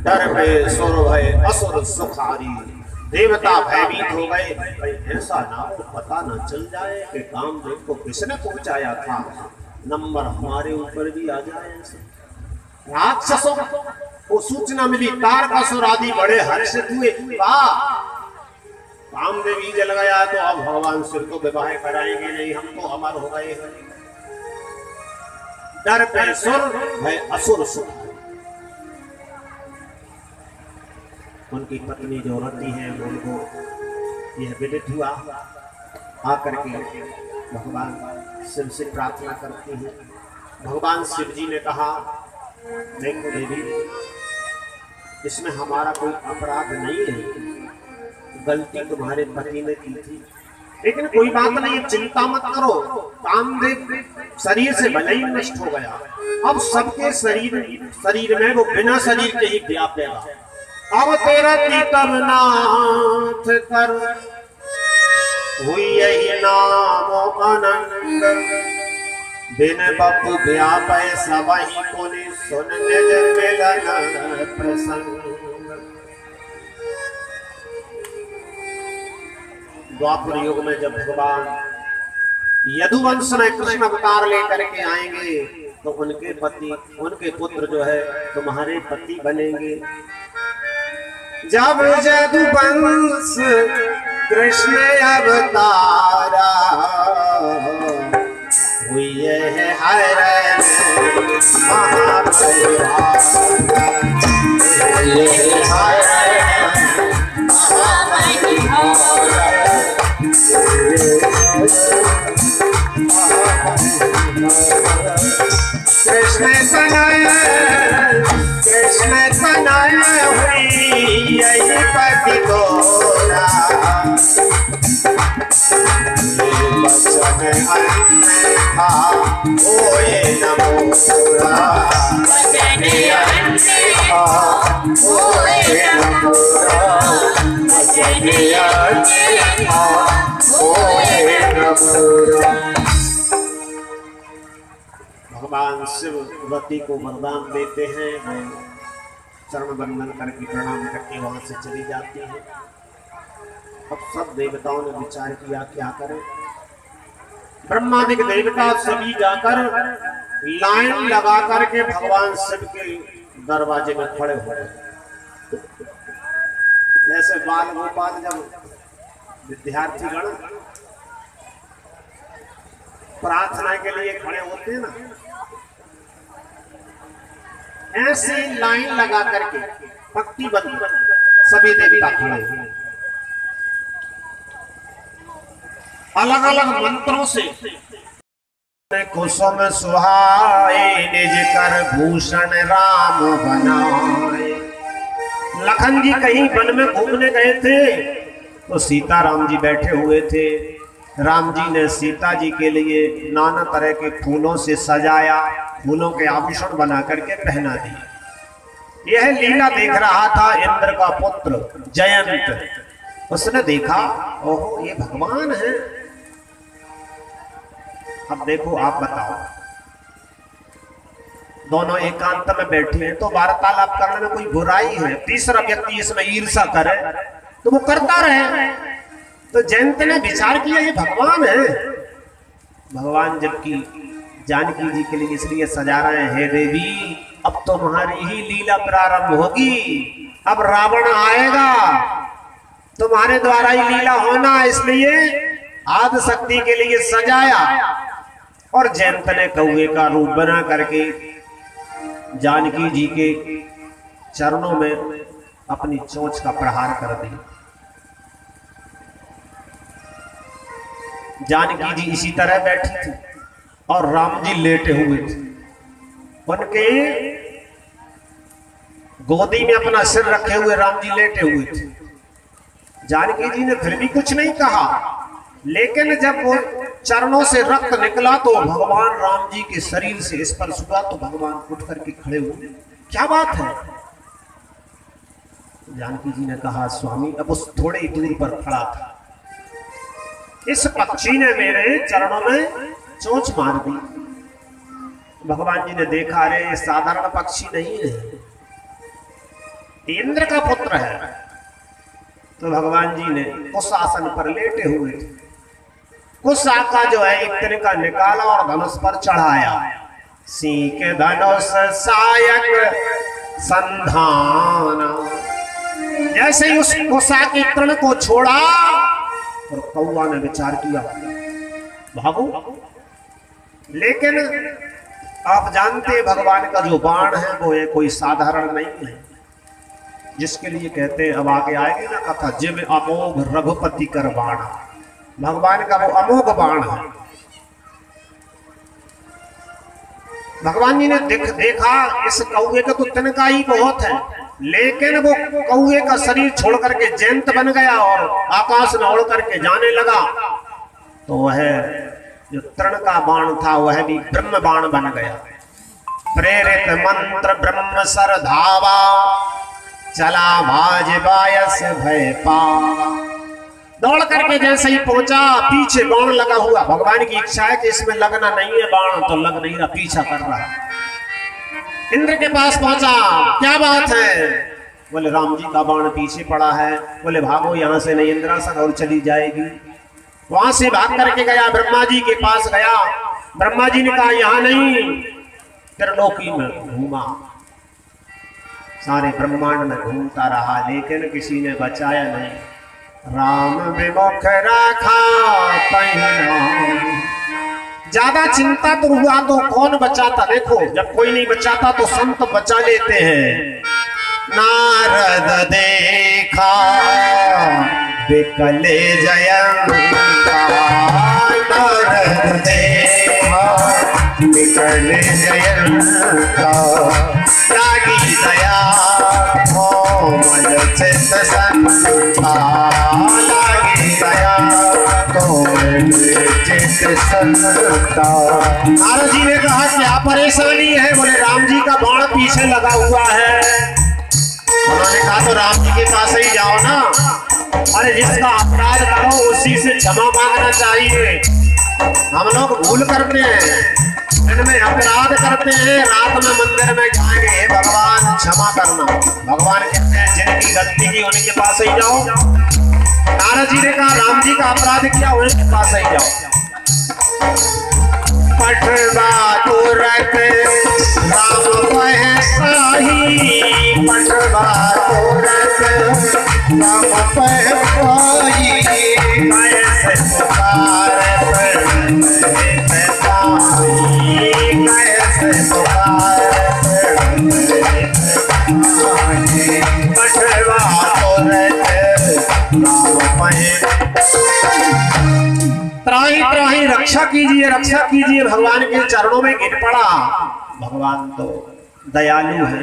डर में सुर भय असुर सुखारी। देवता भयभीत हो गए, भाई ऐसा ना हो पता ना चल जाए कि कामदेव को किसने पहुंचाया था, नंबर हमारे ऊपर भी आ जाए। राक्षसों को सूचना मिली, तारकासुर आदि बड़े हर्षित हुए। कामदेव ही जल गया तो अब भगवान शिव को विवाह कराएंगे नहीं, हम तो अमर हो गए हैं। डर पे सुर है असुर सुर। उनकी पत्नी जो रति है उनको यह विदित हुआ, आकर के भगवान शिव से प्रार्थना करती है। भगवान शिव जी ने कहा, देखो देवी, इसमें हमारा कोई अपराध नहीं है, गलती तुम्हारे पति ने की थी, लेकिन कोई बात नहीं, चिंता मत करो। कामदेव शरीर से भले ही नष्ट हो गया, अब सबके शरीर में वो बिना शरीर के ही व्यापेगा। अब तेरा तब नाथ कर हुई यही नाम आनंद, बिन बपु व्यापय सबहि पुनि सुन निज मिलन प्रसंग। द्वापर युग में जब भगवान यदुवंश में कृष्ण अवतार लेकर के आएंगे तो उनके पति, उनके पुत्र जो है तुम्हारे पति बनेंगे। जब यदुवंश कृष्ण अवतारा हुई है हरण महापरिवार, कृष्ण कन्हैया हुई यही पति तोरा, बचन अन्यथा होए न मोरा, बचन अन्यथा होए न मोरा, बचन अन्यथा होए न मोरा। भगवान शिव रति को वरदान देते हैं, मैं चरण बंदन करके प्रणाम करके वहां से चली जाती है। अब सब देवताओं ने विचार किया क्या करें। ब्रह्मादिक देवता सभी जाकर लाइन लगा करके भगवान शिव के दरवाजे में खड़े हो गए। जैसे बाल गोपाल जब विद्यार्थी गण प्रार्थना के लिए खड़े होते हैं ना, ऐसे लाइन लगा करके पंक्तिबद्ध सभी देवता खड़े हैं। अलग अलग मंत्रों से कुसुम सुहाए निज कर भूषण राम बनाए। लखन जी कहीं वन में घूमने गए थे तो सीता राम जी बैठे हुए थे। राम जी ने सीता जी के लिए नाना तरह के फूलों से सजाया, फूलों के आभूषण बना करके पहना दिए। यह लीला देख रहा था इंद्र का पुत्र जयंत। उसने देखा, ओहो ये भगवान है। अब देखो आप बताओ, दोनों एकांत में बैठे हैं तो वार्तालाप करने में कोई बुराई है? तीसरा व्यक्ति इसमें ईर्ष्या करे तो वो करता रहे। तो जयंत ने विचार किया ये भगवान है। भगवान जबकि जानकी जी के लिए इसलिए सजा रहे हैं, हे देवी अब तुम्हारी ही लीला प्रारंभ होगी, अब रावण आएगा, तुम्हारे द्वारा ही लीला होना, इसलिए आदि शक्ति के लिए सजाया। और जयंत ने कौवे का रूप बना करके जानकी जी के चरणों में अपनी चोंच का प्रहार कर दी। जानकी जी इसी तरह बैठी थी और राम जी लेटे हुए थे। उनके गोदी में अपना सिर रखे हुए राम जी लेटे हुए थे। जानकी जी ने फिर भी कुछ नहीं कहा, लेकिन जब वो चरणों से रक्त निकला तो भगवान राम जी के शरीर से स्पर्श हुआ तो भगवान उठ करके खड़े हुए। क्या बात है? जानकी जी ने कहा, स्वामी अब उस थोड़े ही दूर पर खड़ा था, इस पक्षी ने मेरे चरणों में चोंच मार दी। भगवान जी ने देखा, अरे ये साधारण पक्षी नहीं है, इंद्र का पुत्र है। तो भगवान जी ने उस आसन पर लेटे हुए थे, कुछ शाखा जो है एक तिनका निकाला और धनुष पर चढ़ाया। सीख धनुष सायक संधान, जैसे ही उस कुशा के तृण को छोड़ा और कौवा ने विचार किया भागो। लेकिन आप जानते हैं भगवान का जो बाण है वो ये कोई साधारण नहीं है, जिसके लिए कहते हैं, अब आगे आएगी ना कथा, जिम अमोघ रघुपति कर बाण। भगवान का वो अमोघ बाण है। भगवान जी ने देखा इस कौवे का तो तिनका ही बहुत है, लेकिन वो कौवे का शरीर छोड़ करके जयंत बन गया और आकाश में उड़ करके जाने लगा। तो वह जो तृण का बाण था वह भी ब्रह्म बाण बन गया। प्रेरित मंत्र ब्रह्म सर धावा, चला भाज बायस भय पावा। दौड़ करके जैसे ही पहुंचा, पीछे बाण लगा हुआ। भगवान की इच्छा है कि इसमें लगना नहीं है बाण, तो लग नहीं रहा, पीछा कर रहा। इंद्र के पास पहुंचा, क्या बात है? बोले राम जी का बाण पीछे पड़ा है। बोले भागो यहाँ से, नहीं इंद्रासन और चली जाएगी। वहां से भाग करके गया, ब्रह्मा जी के पास गया। ब्रह्मा जी ने कहा यहाँ नहीं, त्रिलोकी में घूमा, सारे ब्रह्मांड में घूमता रहा, लेकिन किसी ने बचाया नहीं। राम विमुख रखा ज्यादा चिंता तो हुआ तो कौन बचाता? देखो जब कोई नहीं बचाता तो संत बचा लेते हैं। नारद देखा विकले जयंता, नारद देखा विकले जयंता, लागी दया कोमल चित्त संता, लागी दया कोमल चित्त संता। नारद जी ने कहा क्या परेशानी है? बोले राम जी का बाण पीछे लगा हुआ है। उन्होंने कहा तो राम जी के पास ही जाओ ना। अरे जिसका अपराध करो उसी से क्षमा मांगना चाहिए। हम लोग भूल करते हैं, इनमें अपराध करते हैं, रात में मंदिर में जाएंगे भगवान क्षमा करना। भगवान कहते हैं जिनकी गलती की उनके पास ही जाओ। नारद जी ने कहा राम जी का अपराध किया, उनके पास ही जाओ। पठवा तुरत राम पह साही, पठवा तुरत राम पह पाई, कैसे पुकार कैसे पुकार पठवा तुरत राम पह। त्राही त्राही रक्षा कीजिए, रक्षा कीजिए, भगवान के चरणों में गिर पड़ा। भगवान तो दयालु है,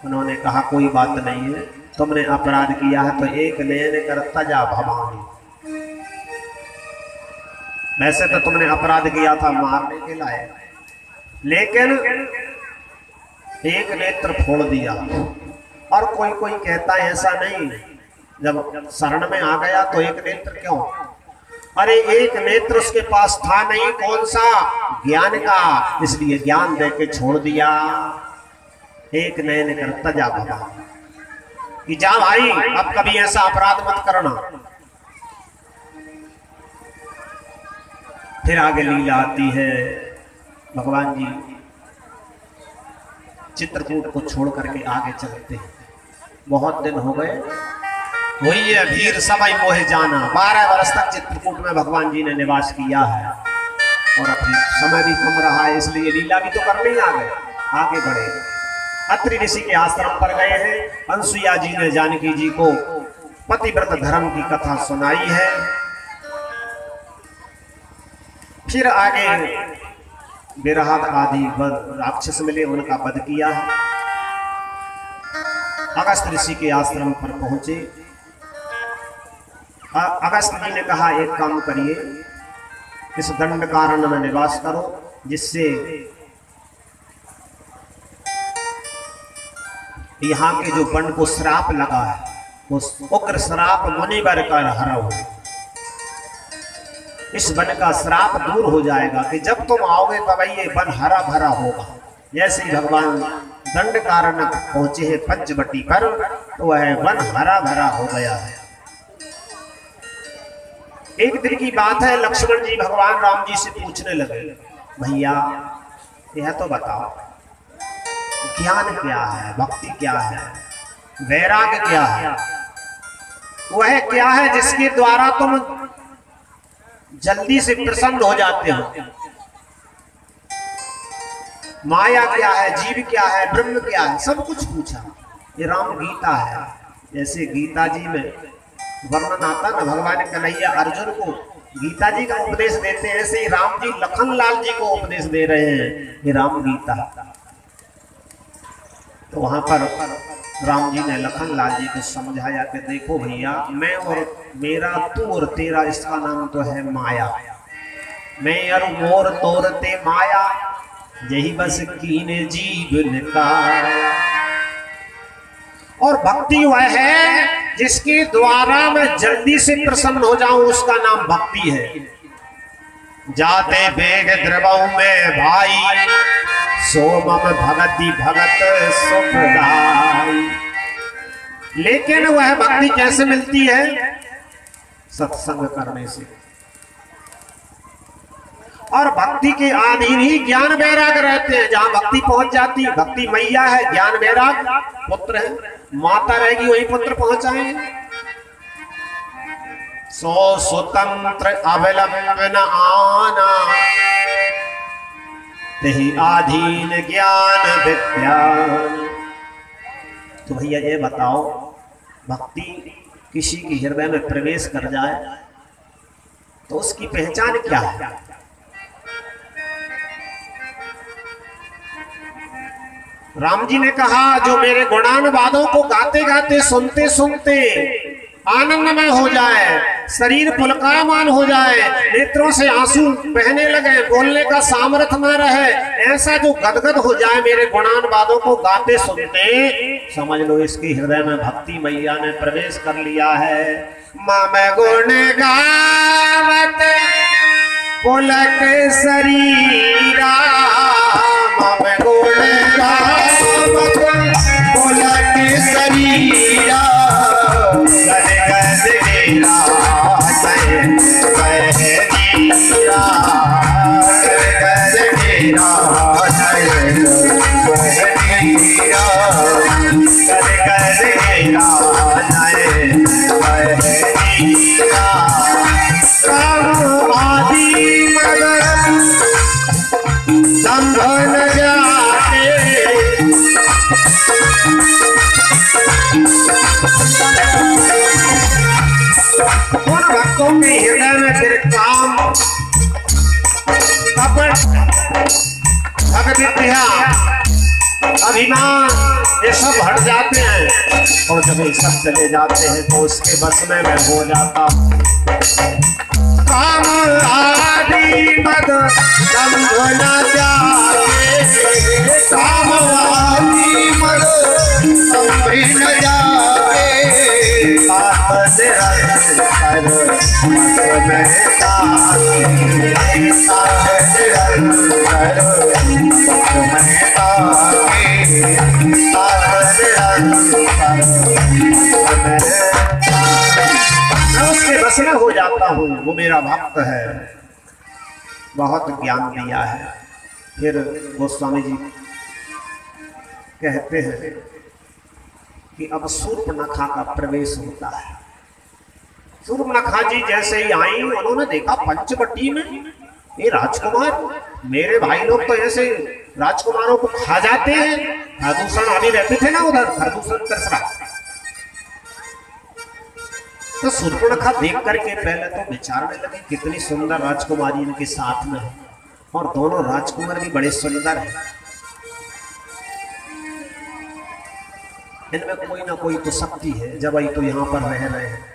उन्होंने कहा कोई बात नहीं है, तुमने अपराध किया है तो एक नयन करता जा भवानी। वैसे तो तुमने अपराध किया था मारने के लायक, लेकिन एक नेत्र फोड़ दिया। और कोई कोई कहता है ऐसा नहीं, जब शरण में आ गया तो एक नेत्र क्यों? अरे एक नेत्र उसके पास था नहीं, कौन सा? ज्ञान का, इसलिए ज्ञान दे के छोड़ दिया। एक नयन कर तजा भगा कि जा भाई अब कभी ऐसा अपराध मत करना। फिर आगे लीला आती है, भगवान जी चित्रकूट को छोड़ करके आगे चलते हैं। बहुत दिन हो गए, वही है भीर समय मोहे जाना। 12 वर्ष तक चित्रकूट में भगवान जी ने निवास किया है और अभी समय भी कम रहा है, इसलिए लीला भी तो करने ही आ गए, आगे बढ़े। अत्रि ऋषि के आश्रम पर गए हैं। अनसुईया जी ने जानकी जी को पतिव्रत धर्म की कथा सुनाई है। फिर आगे बिरहाद आदि राक्षस मिले, उनका वध किया। अगस्त ऋषि के आश्रम पर पहुंचे। अगस्त जी ने कहा एक काम करिए, इस दंडकारण्य में निवास करो, जिससे यहाँ के जो वन को श्राप लगा है वो उग्र श्राप मुनिवर कर हरो। इस वन का श्राप दूर हो जाएगा कि जब तुम आओगे तब ये वन हरा भरा होगा। जैसे ही भगवान दंडकारण्य पहुंचे हैं पंचवटी पर, तो वह वन हरा भरा हो गया है। एक दिन की बात है, लक्ष्मण जी भगवान राम जी से पूछने लगे, भैया यह तो बताओ ज्ञान क्या है, भक्ति क्या है, वैराग्य क्या है, वह क्या है जिसके द्वारा तुम जल्दी से प्रसन्न हो जाते हो? माया क्या है, जीव क्या है, ब्रह्म क्या है, सब कुछ पूछा। ये राम गीता है। जैसे गीता जी में वर्णन आता ना, भगवान कन्हैया अर्जुन को गीता जी का उपदेश देते हैं, ऐसे ही राम जी लखन लाल जी को उपदेश दे रहे हैं, ये राम गीता। तो वहां पर राम जी ने लखन लाल जी को समझाया कि देखो भैया, मैं और मेरा, तू और तेरा, इसका नाम तो है माया। मैं और मोर तोरते माया, यही बस कीने जीवन का। और भक्ति वह है जिसके द्वारा मैं जल्दी से प्रसन्न हो जाऊं, उसका नाम भक्ति है। जाते बेग द्रवों में भाई, सोमम भगति भगत सुखदाई। लेकिन वह भक्ति कैसे मिलती है? सत्संग करने से। और भक्ति के अधीन ही ज्ञान वैराग रहते हैं। जहां भक्ति पहुंच जाती है, भक्ति मैया है, ज्ञान वैराग पुत्र है, माता रहेगी वही पुत्र पहुंचाएंगे। सो स्वतंत्र अवलंबन आना, नहीं आधीन ज्ञान विज्ञान। तो भैया ये बताओ, भक्ति किसी के हृदय में प्रवेश कर जाए तो उसकी पहचान क्या है? राम जी ने कहा, जो मेरे गुणानुवादों को गाते गाते सुनते सुनते आनंदमय हो जाए, शरीर पुलकायमान हो जाए, नेत्रों से आंसू बहने लगे, बोलने का सामर्थ्य न रहे, ऐसा जो गदगद हो जाए मेरे गुणानुवादों को गाते सुनते, समझ लो इसके हृदय में भक्ति मैया ने प्रवेश कर लिया है। मम गुण गावत पुलक शरीरा, मम गुण गावत पुलक शरीरा, भक्तों के हृदय में फिर काम, भगविद्या, अभिमान, ये सब हट जाते हैं। और जब ये सब चले जाते हैं तो उसके बस में मैं हो जाता। काम आदि मद दंभ न जाए, काम आदि मद दंभ न जाए, निरंतर उसके बस में हो जाता हूँ, वो मेरा भक्त है, बहुत ज्ञान दिया है। फिर गोस्वामी जी कहते हैं कि अब शूर्पणखा का प्रवेश होता है। शूर्पणखा जी जैसे ही आई, उन्होंने देखा पंचवटी में ये राजकुमार, मेरे भाई लोग तो ऐसे राजकुमारों को खा जाते हैं। खरदूषण अभी रहते थे ना उधर, खरदूषण तरसरा। तो शूर्पणखा देख करके पहले तो विचारने लगी कितनी सुंदर राजकुमारी इनके साथ में है, और दोनों राजकुमार भी बड़े सुंदर हैं। इनमें कोई ना कोई तो शक्ति है, जब आई तो यहाँ पर रह रहे हैं,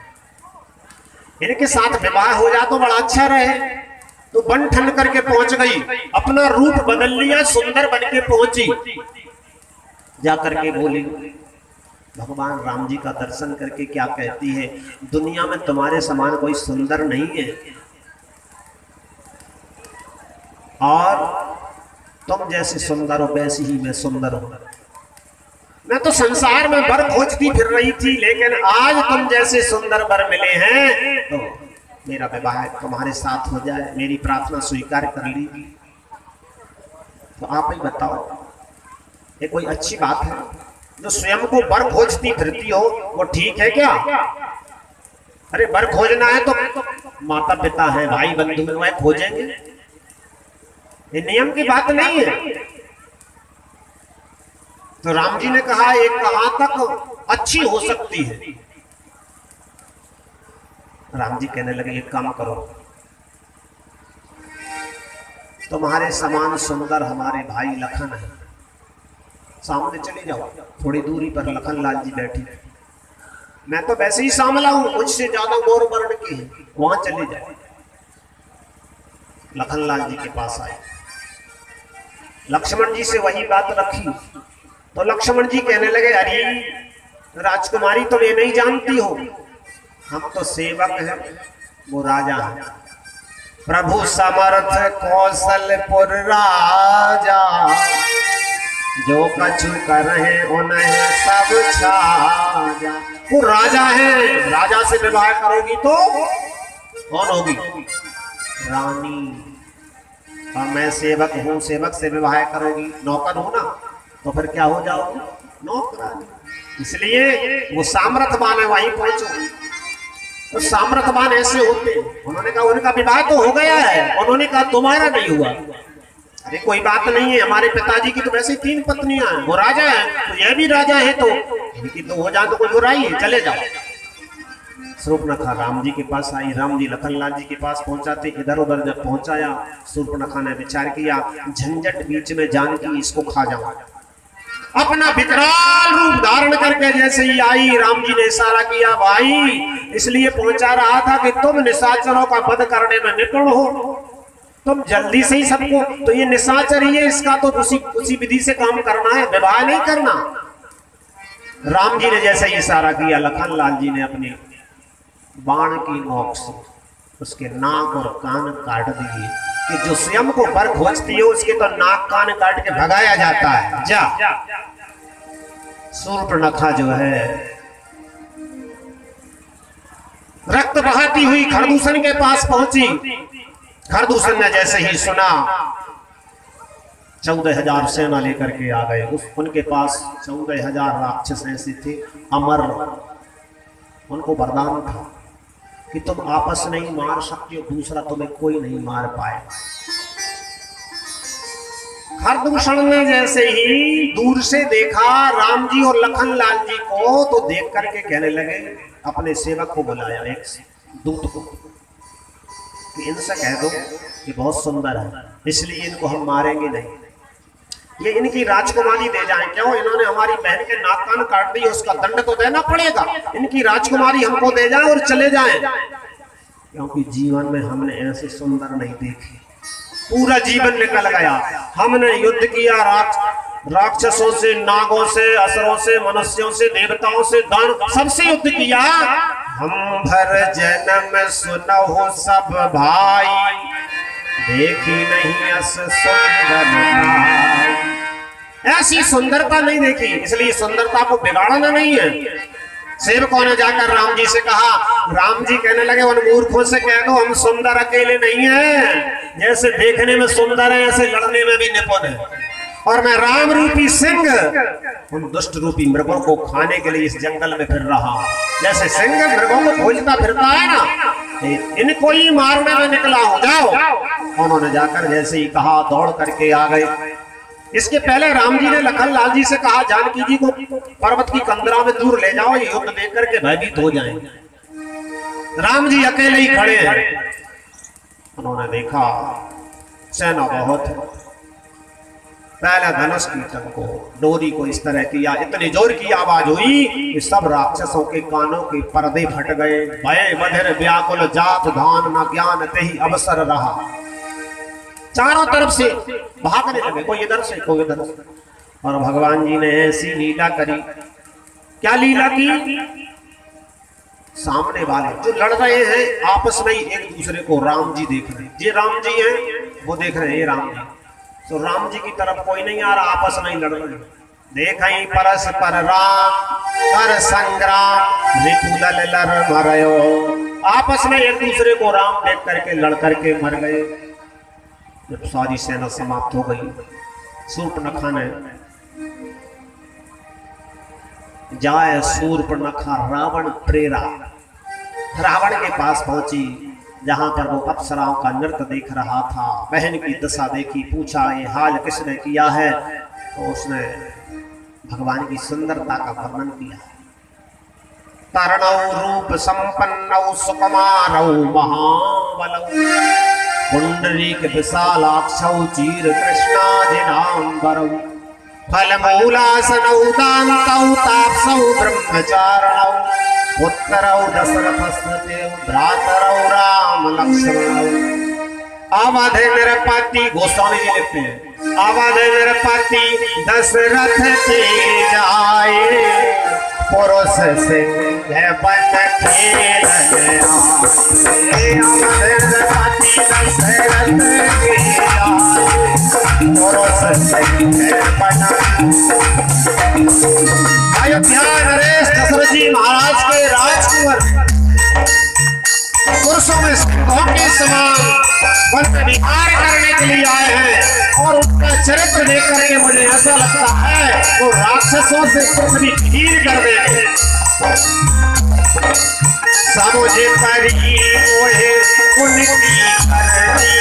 इनके साथ विवाह हो जा तो बड़ा अच्छा रहे। तो बन ठन करके पहुंच गई, अपना रूप बदल लिया, सुंदर बन के पहुंची। जा करके बोली, भगवान राम जी का दर्शन करके क्या कहती है, दुनिया में तुम्हारे समान कोई सुंदर नहीं है, और तुम जैसे सुंदर हो वैसी ही मैं सुंदर हूं। मैं तो संसार में वर खोजती फिर रही थी, लेकिन आज तुम जैसे सुंदर वर मिले हैं, तो मेरा विवाह तुम्हारे साथ हो जाए, मेरी प्रार्थना स्वीकार कर ली। तो आप ही बताओ, ये कोई अच्छी बात है? जो स्वयं को वर खोजती फिरती हो वो ठीक है क्या? अरे वर खोजना है तो माता पिता है, भाई बंधु है, वह खोजेंगे, ये नियम की बात नहीं है। तो राम जी ने कहा एक कहां तक अच्छी हो सकती है। राम जी कहने लगे एक काम करो, तुम्हारे समान सुंदर हमारे भाई लखन है, सामने चले जाओ। थोड़ी दूरी पर लखन लाल जी बैठे, मैं तो वैसे ही सामला हूं, मुझसे ज्यादा गौर वर्ण की है, वहां चले जाओ। लखन लाल जी के पास आए, लक्ष्मण जी से वही बात रखी। तो लक्ष्मण जी कहने लगे, अरे राजकुमारी तुम ये नहीं जानती हो, हम तो सेवक हैं, वो राजा है। प्रभु समर्थ कौशलपुर राजा, जो कछु करहे उन्हें सब छाजा। वो राजा है, राजा से विवाह करोगी तो कौन होगी? रानी। और मैं सेवक हूँ, सेवक से विवाह करोगी, नौकर हूं ना, तो फिर क्या हो जाओगे? नौकरानी। इसलिए वो सामर्थवान है, वहीं पहुंचो। तो सामर्थवान ऐसे होते, उन्होंने कहा उनका विवाह तो हो गया है, उन्होंने कहा तुम्हारा नहीं हुआ। अरे कोई बात नहीं है, हमारे पिताजी की तो वैसे 3 पत्नियां हैं, वो राजा है, तो यह भी राजा है, तो इनकी तो हो जाए तो कोई बुराई है, चले जाओ। शूर्पणखा राम जी के पास आई, राम जी लखन लाल जी के पास पहुंचाते, इधर उधर जब पहुंचाया, शूर्पणखा ने विचार किया, झंझट बीच में जानकी इसको खा जाऊं। अपना विकराल रूप धारण करके जैसे ही आई, राम जी ने इशारा किया, भाई इसलिए पहुंचा रहा था कि तुम निशाचरों का वध करने में निपुण हो, तुम जल्दी से ही सबको, तो ये निशाचर ही है, इसका तो उसी विधि से काम करना है, विवाह नहीं करना। राम जी ने जैसे ही इशारा किया, लखन लाल जी ने अपनी बाण की नोक से उसके नाक और कान काट दिए, कि जो स्वयं को वर खोजती है उसके तो नाक कान काट के भगाया जाता है। जा। शूर्पणखा जो है रक्त बहाती हुई खरदूषण के पास पहुंची। खरदूषण ने जैसे ही सुना, 14,000 सेना लेकर के आ गए। उनके पास 14,000 राक्षस ऐसे थे अमर, उनको वरदान था कि तुम आपस नहीं मार सकते हो, दूसरा तुम्हें कोई नहीं मार पाएगा। खरदूषण ने जैसे ही दूर से देखा राम जी और लखन लाल जी को, तो देख करके कहने लगे, अपने सेवक को बुलाया, एक दूत को, कि इनसे कह दो कि बहुत सुंदर है, इसलिए इनको हम मारेंगे नहीं, ये इनकी राजकुमारी दे जाएं। क्यों? इन्होंने हमारी बहन के नाक कान काट दी, उसका दंड तो देना पड़ेगा, इनकी राजकुमारी हमको दे जाए और चले जाएं, क्योंकि जीवन में हमने ऐसे सुंदर नहीं देखी। पूरा जीवन निकल गया, हमने युद्ध किया राक्षसों से, नागों से, असुरों से, मनुष्यों से, देवताओं से, दान सबसे युद्ध किया, हम भर जन्म सुनहु सब भाई, देखी नहीं अस सुंदरता। ऐसी सुंदरता नहीं देखी, इसलिए सुंदरता को बिगाड़ना नहीं है। सेवकों ने जाकर राम जी से कहा, राम जी कहने लगे उन मूर्खों से कह दो हम सुंदर अकेले नहीं हैं, जैसे देखने में सुंदर है ऐसे लड़ने में भी निपुण है, और मैं राम रूपी सिंह उन दुष्ट रूपी मृगों को खाने के लिए इस जंगल में फिर रहा हूं। जैसे सिंह मृगों को खोजता फिरता है ना, इनको ही मारने में निकला हूं, जाओ। उन्होंने जाकर जैसे ही कहा दौड़ करके आ गए। इसके पहले राम जी ने लखन लाल जी से कहा, जानकी जी को पर्वत की कंदरा में दूर ले जाओ, ये युद्ध देख करके भयभीत हो जाएं। राम जी अकेले ही खड़े हैं। उन्होंने देखा सेना बहुत है। पहले धनुष की टंग को, डोरी को इस तरह किया, इतनी जोर की आवाज हुई कि सब राक्षसों के कानों के पर्दे फट गए। भय बधिर व्याकुल जात धान न ज्ञान तेहि अवसर रहा। चारों तरफ से भागने लगे, कोई इधर से कोई उधर से। और भगवान जी ने ऐसी लीला करी। क्या लीला की? सामने वाले जो लड़ रहे हैं आपस में ही एक दूसरे को राम जी देख रहे हैं। ये राम जी हैं, वो देख रहे हैं ये राम जी। तो राम जी की तरफ कोई नहीं आ रहा, आपस में ही लड़ रहे हैं। देखई परस्पर राम कर संग्राम रिपुदल लर मरयो। आपस में एक दूसरे को राम देख करके लड़ करके मर गए। जब सारी सेना समाप्त हो गई, शूर्पणखा ने जाए शूर्पणखा रावण प्रेरा रावण के पास पहुंची, जहां पर वो अप्सराओं का नृत्य देख रहा था। बहन की दशा देखी, पूछा ये हाल किसने किया है? तो उसने भगवान की सुंदरता का वर्णन किया। तरणौ रूप संपन्नौ सुकुमारौ महाबलौ पुंडरीक विशालाक्षौ चीर कृष्णाजिनांबरौ फलमूलासनौ दान्तौ तापसौ ब्रह्मचारणौ उत्तरौ दशरथस्तेव भ्रातरौ राम लक्ष्मणौ। अवध नृपति गोस्वामी जी लिखते हैं, अवध नृपति दशरथ के जाए पुरुष सिंह बन खेलन आए। अवध नृपति दशरथ के जाए पुरुष सिंह बन। अयोध्या नरेश दशरथ जी महाराज के राजकुंवर पुरुषों में सिंहों के समान वन विहार करने के लिए आए हैं, और उनका चरित्र देख करके मुझे ऐसा लगता है वो राक्षसों से पृथ्वी हीर कर देंगे। समुझे परी मोहे उनकी करनी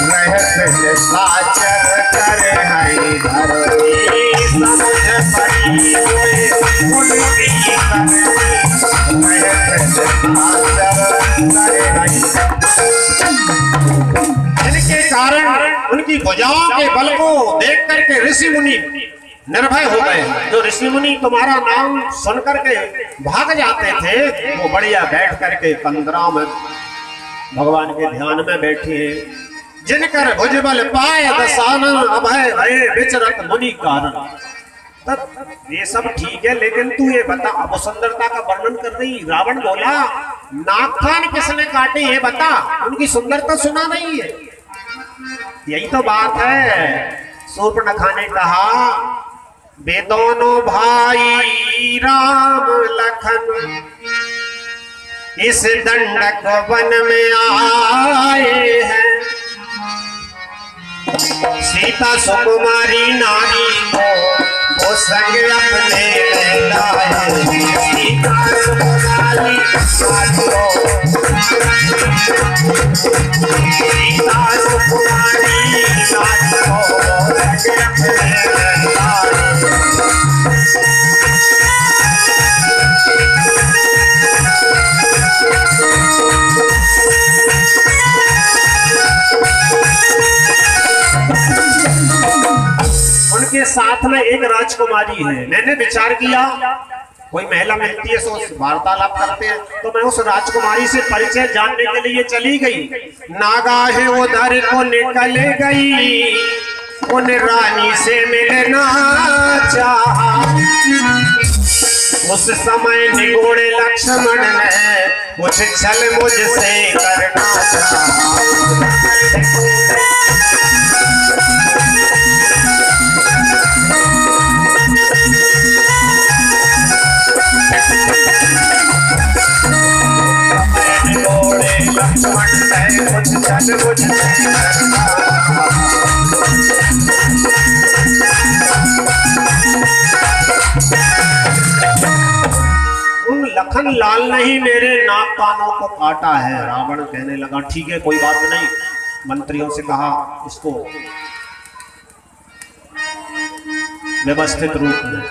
रहत साचर कर है धरती। समुझे परी मोहे उनकी करनी रहत साचर कर है। इनके कारण उनकी भुजाओं के बल को देख करके ऋषि मुनि निर्भय हो गए। जो ऋषि मुनि तुम्हारा नाम सुन करके भाग जाते थे, वो बढ़िया बैठ करके कंदराओं में भगवान के ध्यान में बैठे हैं। जिनकर भुजबल पाए दसानन अभय भय विचरत मुनि कारण। तब ये सब ठीक है, लेकिन तू ये बता, अब सुंदरता का वर्णन कर रही। रावण बोला नाक कान किसने काटे ये बता, उनकी सुंदरता सुना नहीं है। यही तो बात है। शूर्पणखा ने कहा वे दोनों भाई राम लखन इस दंडक वन में आए हैं। सीता सुकुमारी नारी को वो संग अपने लाए। सीता सुकुमारी नारी को सीता सुकुमारी नारी को संग अपने लाए। उनके साथ में एक राजकुमारी है। मैंने विचार किया कोई महिला मिलती है तो वार्तालाप करते हैं, तो मैं उस राजकुमारी से परिचय जानने के लिए चली गई। नागाहे उधर को निकल गई, उन रानी से मिलना चाहा। उस समय निगोड़े लक्ष्मण ने कुछ छल मुझसे करना चाहा। निगोड़े लक्ष्मण ने कुछ छल मुझसे करना चाहा। लखन लाल ने ही मेरे नाक कानों को काटा है। रावण कहने लगा ठीक है कोई बात नहीं। मंत्रियों से कहा इसको व्यवस्थित रूप में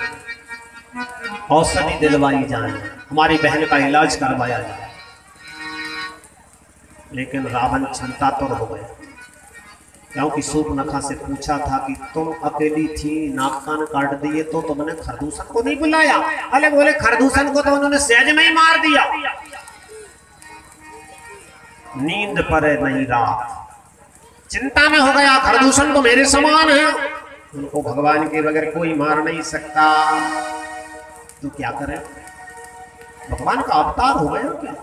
औषधि दिलवाई जाए, हमारी बहन का इलाज करवाया जाए। लेकिन रावण चिंतातुर हो गया, क्योंकि शूर्पणखा से पूछा था कि तुम अकेली थी, नाक कान काट दिए तो तुमने खरदूषण को नहीं बुलाया? अरे बोले खरदूषण को तो उन्होंने सहज में ही मार दिया। नींद पर नहीं रात, चिंता में हो गया, खरदूषण तो मेरे समान है, उनको भगवान के बगैर कोई मार नहीं सकता, तो क्या करें? भगवान का अवतार हो गया क्या?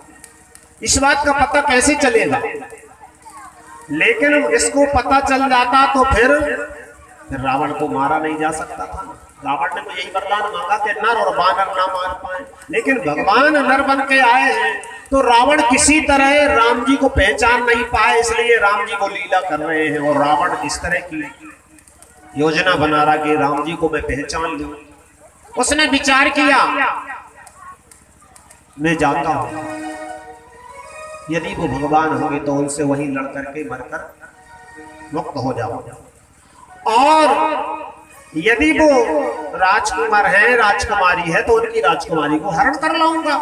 इस बात का पता कैसे चलेगा? लेकिन इसको पता चल जाता तो फिर रावण को मारा नहीं जा सकता था। रावण ने तो यही वरदान मांगा कि नर और वानर ना मार पाए, लेकिन भगवान नर बन के आए हैं तो रावण किसी तरह राम जी को पहचान नहीं पाए, इसलिए राम जी को लीला कर रहे हैं। और रावण इस तरह की योजना बना रहा कि राम जी को मैं पहचान लूं। उसने विचार किया मैं जाता हूं, यदि वो भगवान होंगे तो उनसे वहीं लड़ करके मरकर मुक्त हो जाऊंगा, और यदि वो राजकुमार है राजकुमारी है तो उनकी राजकुमारी को हरण कर लाऊंगा।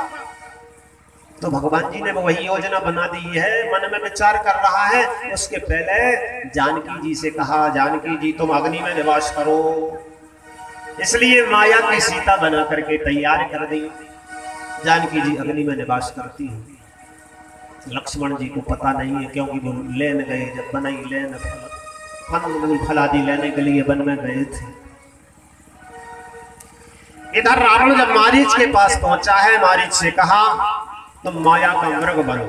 तो भगवान जी ने वही योजना बना दी है, मन में विचार कर रहा है। उसके पहले जानकी जी से कहा जानकी जी तुम अग्नि में निवास करो, इसलिए माया की सीता बना करके तैयार कर दी। जानकी जी अग्नि में निवास करती है। लक्ष्मण जी को पता नहीं है, क्योंकि वो लेन गए, जब बनाई लेन फलादी लेने के लिए वन में गए थे। इधर रावण जब मारीच के पास पहुंचा है, मारीच से कहा तुम माया का मृग बनो।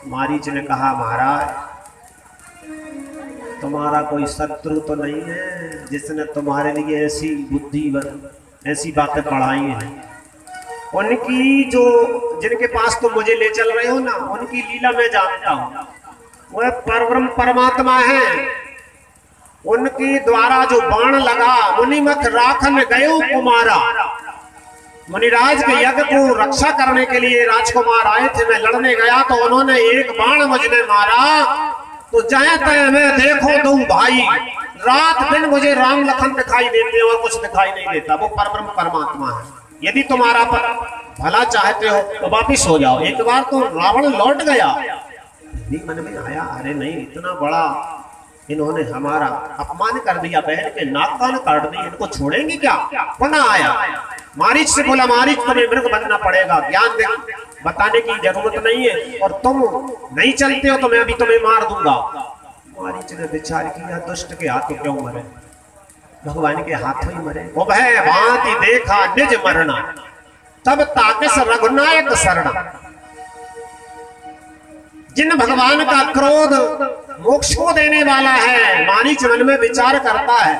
मारीच ने कहा महाराज तुम्हारा कोई शत्रु तो नहीं है जिसने तुम्हारे लिए ऐसी बुद्धि ऐसी बातें पढ़ाई हैं। उनकी जो जिनके पास तुम मुझे ले चल रहे हो ना, उनकी लीला मैं जानता हूं, वह परब्रह्म परमात्मा है। उनके द्वारा जो बाण लगा मुनिमत राखन गयो कुमारा, मुनिराज के यज्ञ को रक्षा करने के लिए राजकुमार आए थे, मैं लड़ने गया तो उन्होंने एक बाण मुझे मारा तो जय तय मैं देखो तुम भाई, रात दिन मुझे राम लखन दिखाई देते और कुछ दिखाई नहीं देता। वो परब्रह्म परमात्मा है। यदि तुम्हारा भला चाहते हो तो वापिस हो जाओ। एक बार तो रावण लौट गया, मन में आया अरे नहीं, इतना बड़ा इन्होंने हमारा अपमान कर दिया, बहन के नाक कान काट दिए, इनको छोड़ेंगे क्या? पुनः आया, मारीच से बोला मारीच तुम्हें मृग बनना पड़ेगा, ज्ञान बताने की जरूरत नहीं है, और तुम नहीं चलते हो तो मैं अभी तुम्हें मार दूंगा। मारीच ने विचार किया दुष्ट के हाथों क्यों मरे, भगवान के हाथों ही मरे। वो भय भांति देखा निज मरना, तब ताकिस रघुनायक शरणा। जिन भगवान का क्रोध मोक्ष को देने वाला है, मारीच मन में विचार करता है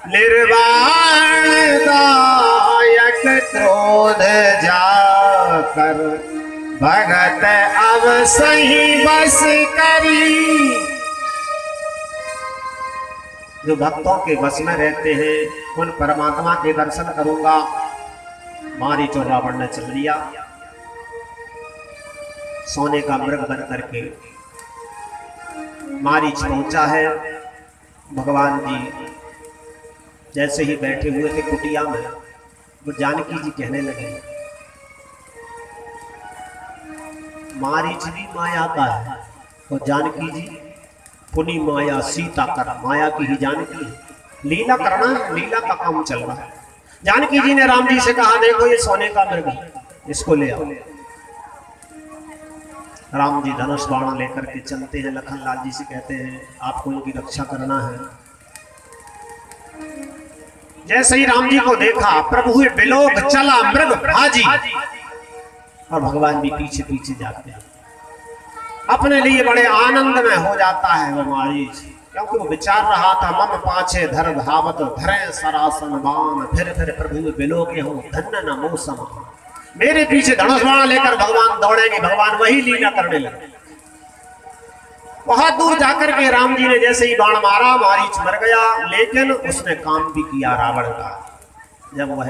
निर्वाण दायक क्रोध जाकर भगत अब सही बस करी। जो भक्तों के बस में रहते हैं उन परमात्मा के दर्शन करूंगा। मारीच और रावण ने चल लिया सोने का मृग बन करके। मारीच पहुंचा है, भगवान जी जैसे ही बैठे हुए थे कुटिया में, वो जानकी जी कहने लगे मारीच भी माया का है, तो जानकी जी पुनी माया सीता कर, माया की ही जानकी है, लीला करना, लीला का काम चल रहा है। जानकी जी ने राम जी से कहा देखो ये सोने का मृग है, इसको ले आओ। राम जी धनुष बाण लेकर के चलते हैं, लखन लाल जी से कहते हैं आपको इनकी रक्षा करना है। जैसे ही राम जी को देखा प्रभु बिलोक चला मृग भाजी, और भगवान भी पीछे पीछे जाते हैं। अपने लिए बड़े आनंद में हो जाता है वो मारीच, क्योंकि वो विचार रहा था मम पाछे धर धावत धरे सरासन बाण, फिर प्रभु बिलोके हूँ धन्य न मौसम। मेरे पीछे धनुष बाण लेकर भगवान दौड़ेंगे, भगवान वही लीला करने लगे। बहुत दूर जाकर के राम जी ने जैसे ही बाण मारा मारीच मर गया, लेकिन उसने काम भी किया रावण का। जब वह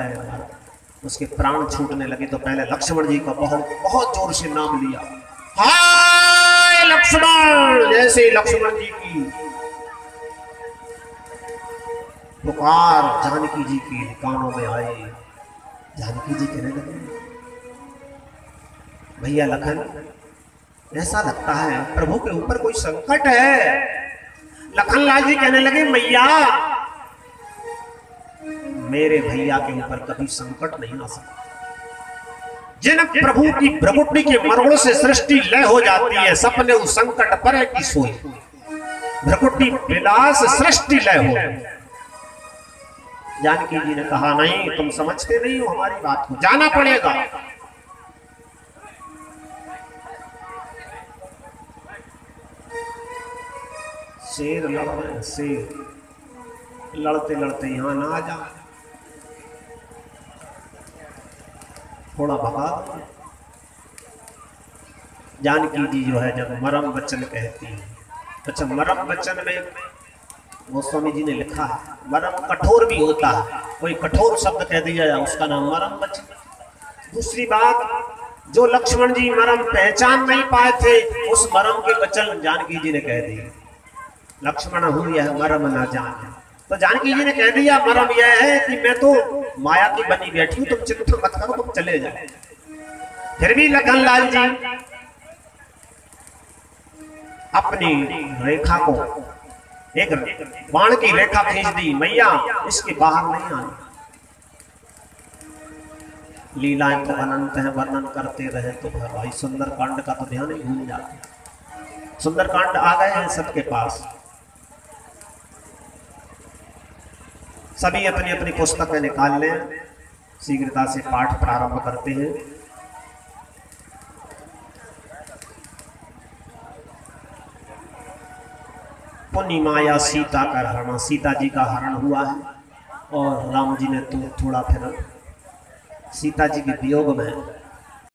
उसके प्राण छूटने लगे तो पहले लक्ष्मण जी का बहुत जोर से नाम लिया, हाय लक्ष्मण। जैसे ही लक्ष्मण जी की पुकार जानकी जी की कानों में आई, जानकी जी कहने लगे, भैया लखन, ऐसा लगता है प्रभु के ऊपर कोई संकट है। लखनलाल जी कहने लगे, मैया मेरे भैया के ऊपर कभी संकट नहीं आ सकता। जिन प्रभु की भ्रकुटी के मरोड़ से सृष्टि लय हो जाती है, सपने उस संकट पर है कि सोई। भ्रकुटी विलास सृष्टि लय हो। जानकी जी ने कहा, नहीं तुम समझते नहीं हो हमारी बात को, जाना पड़ेगा। शेर लड़ रहे, शेर लड़ते लड़ते यहां ना आ जा, थोड़ा भगा। जानकी जी जो है जब मरम वचन कहती है, अच्छा मरम वचन में गोस्वामी जी ने लिखा है मरम कठोर भी होता है, कोई कठोर शब्द कह दिया जाए उसका नाम मरम वचन। दूसरी बात, जो लक्ष्मण जी मरम पहचान नहीं पाए थे, उस मरम के वचन जानकी जी ने कह दिए, लक्ष्मण हूं यह मरम ना जाने। तो जानकी जी ने कह दिया मरम यह है कि मैं तो माया की बनी बैठी हूं, तुम चिंता मत करो, तुम चले जाओ। फिर भी लखनलाल जी अपनी रेखा को एक बाण की रेखा खींच दी, मैया इसके बाहर नहीं आना। लीलाएं तो अनंत है, वर्णन करते रहे तो भाई सुंदरकांड का तो ध्यान ही भूल जाते। सुंदरकांड आ गए हैं सबके पास, सभी अपनी अपनी पुस्तकें निकाल लें, शीघ्रता से पाठ प्रारंभ करते हैं। पुण्य माया सीता का हरण, सीता जी का हरण हुआ है और राम जी ने तो थोड़ा फिर सीता जी के वियोग में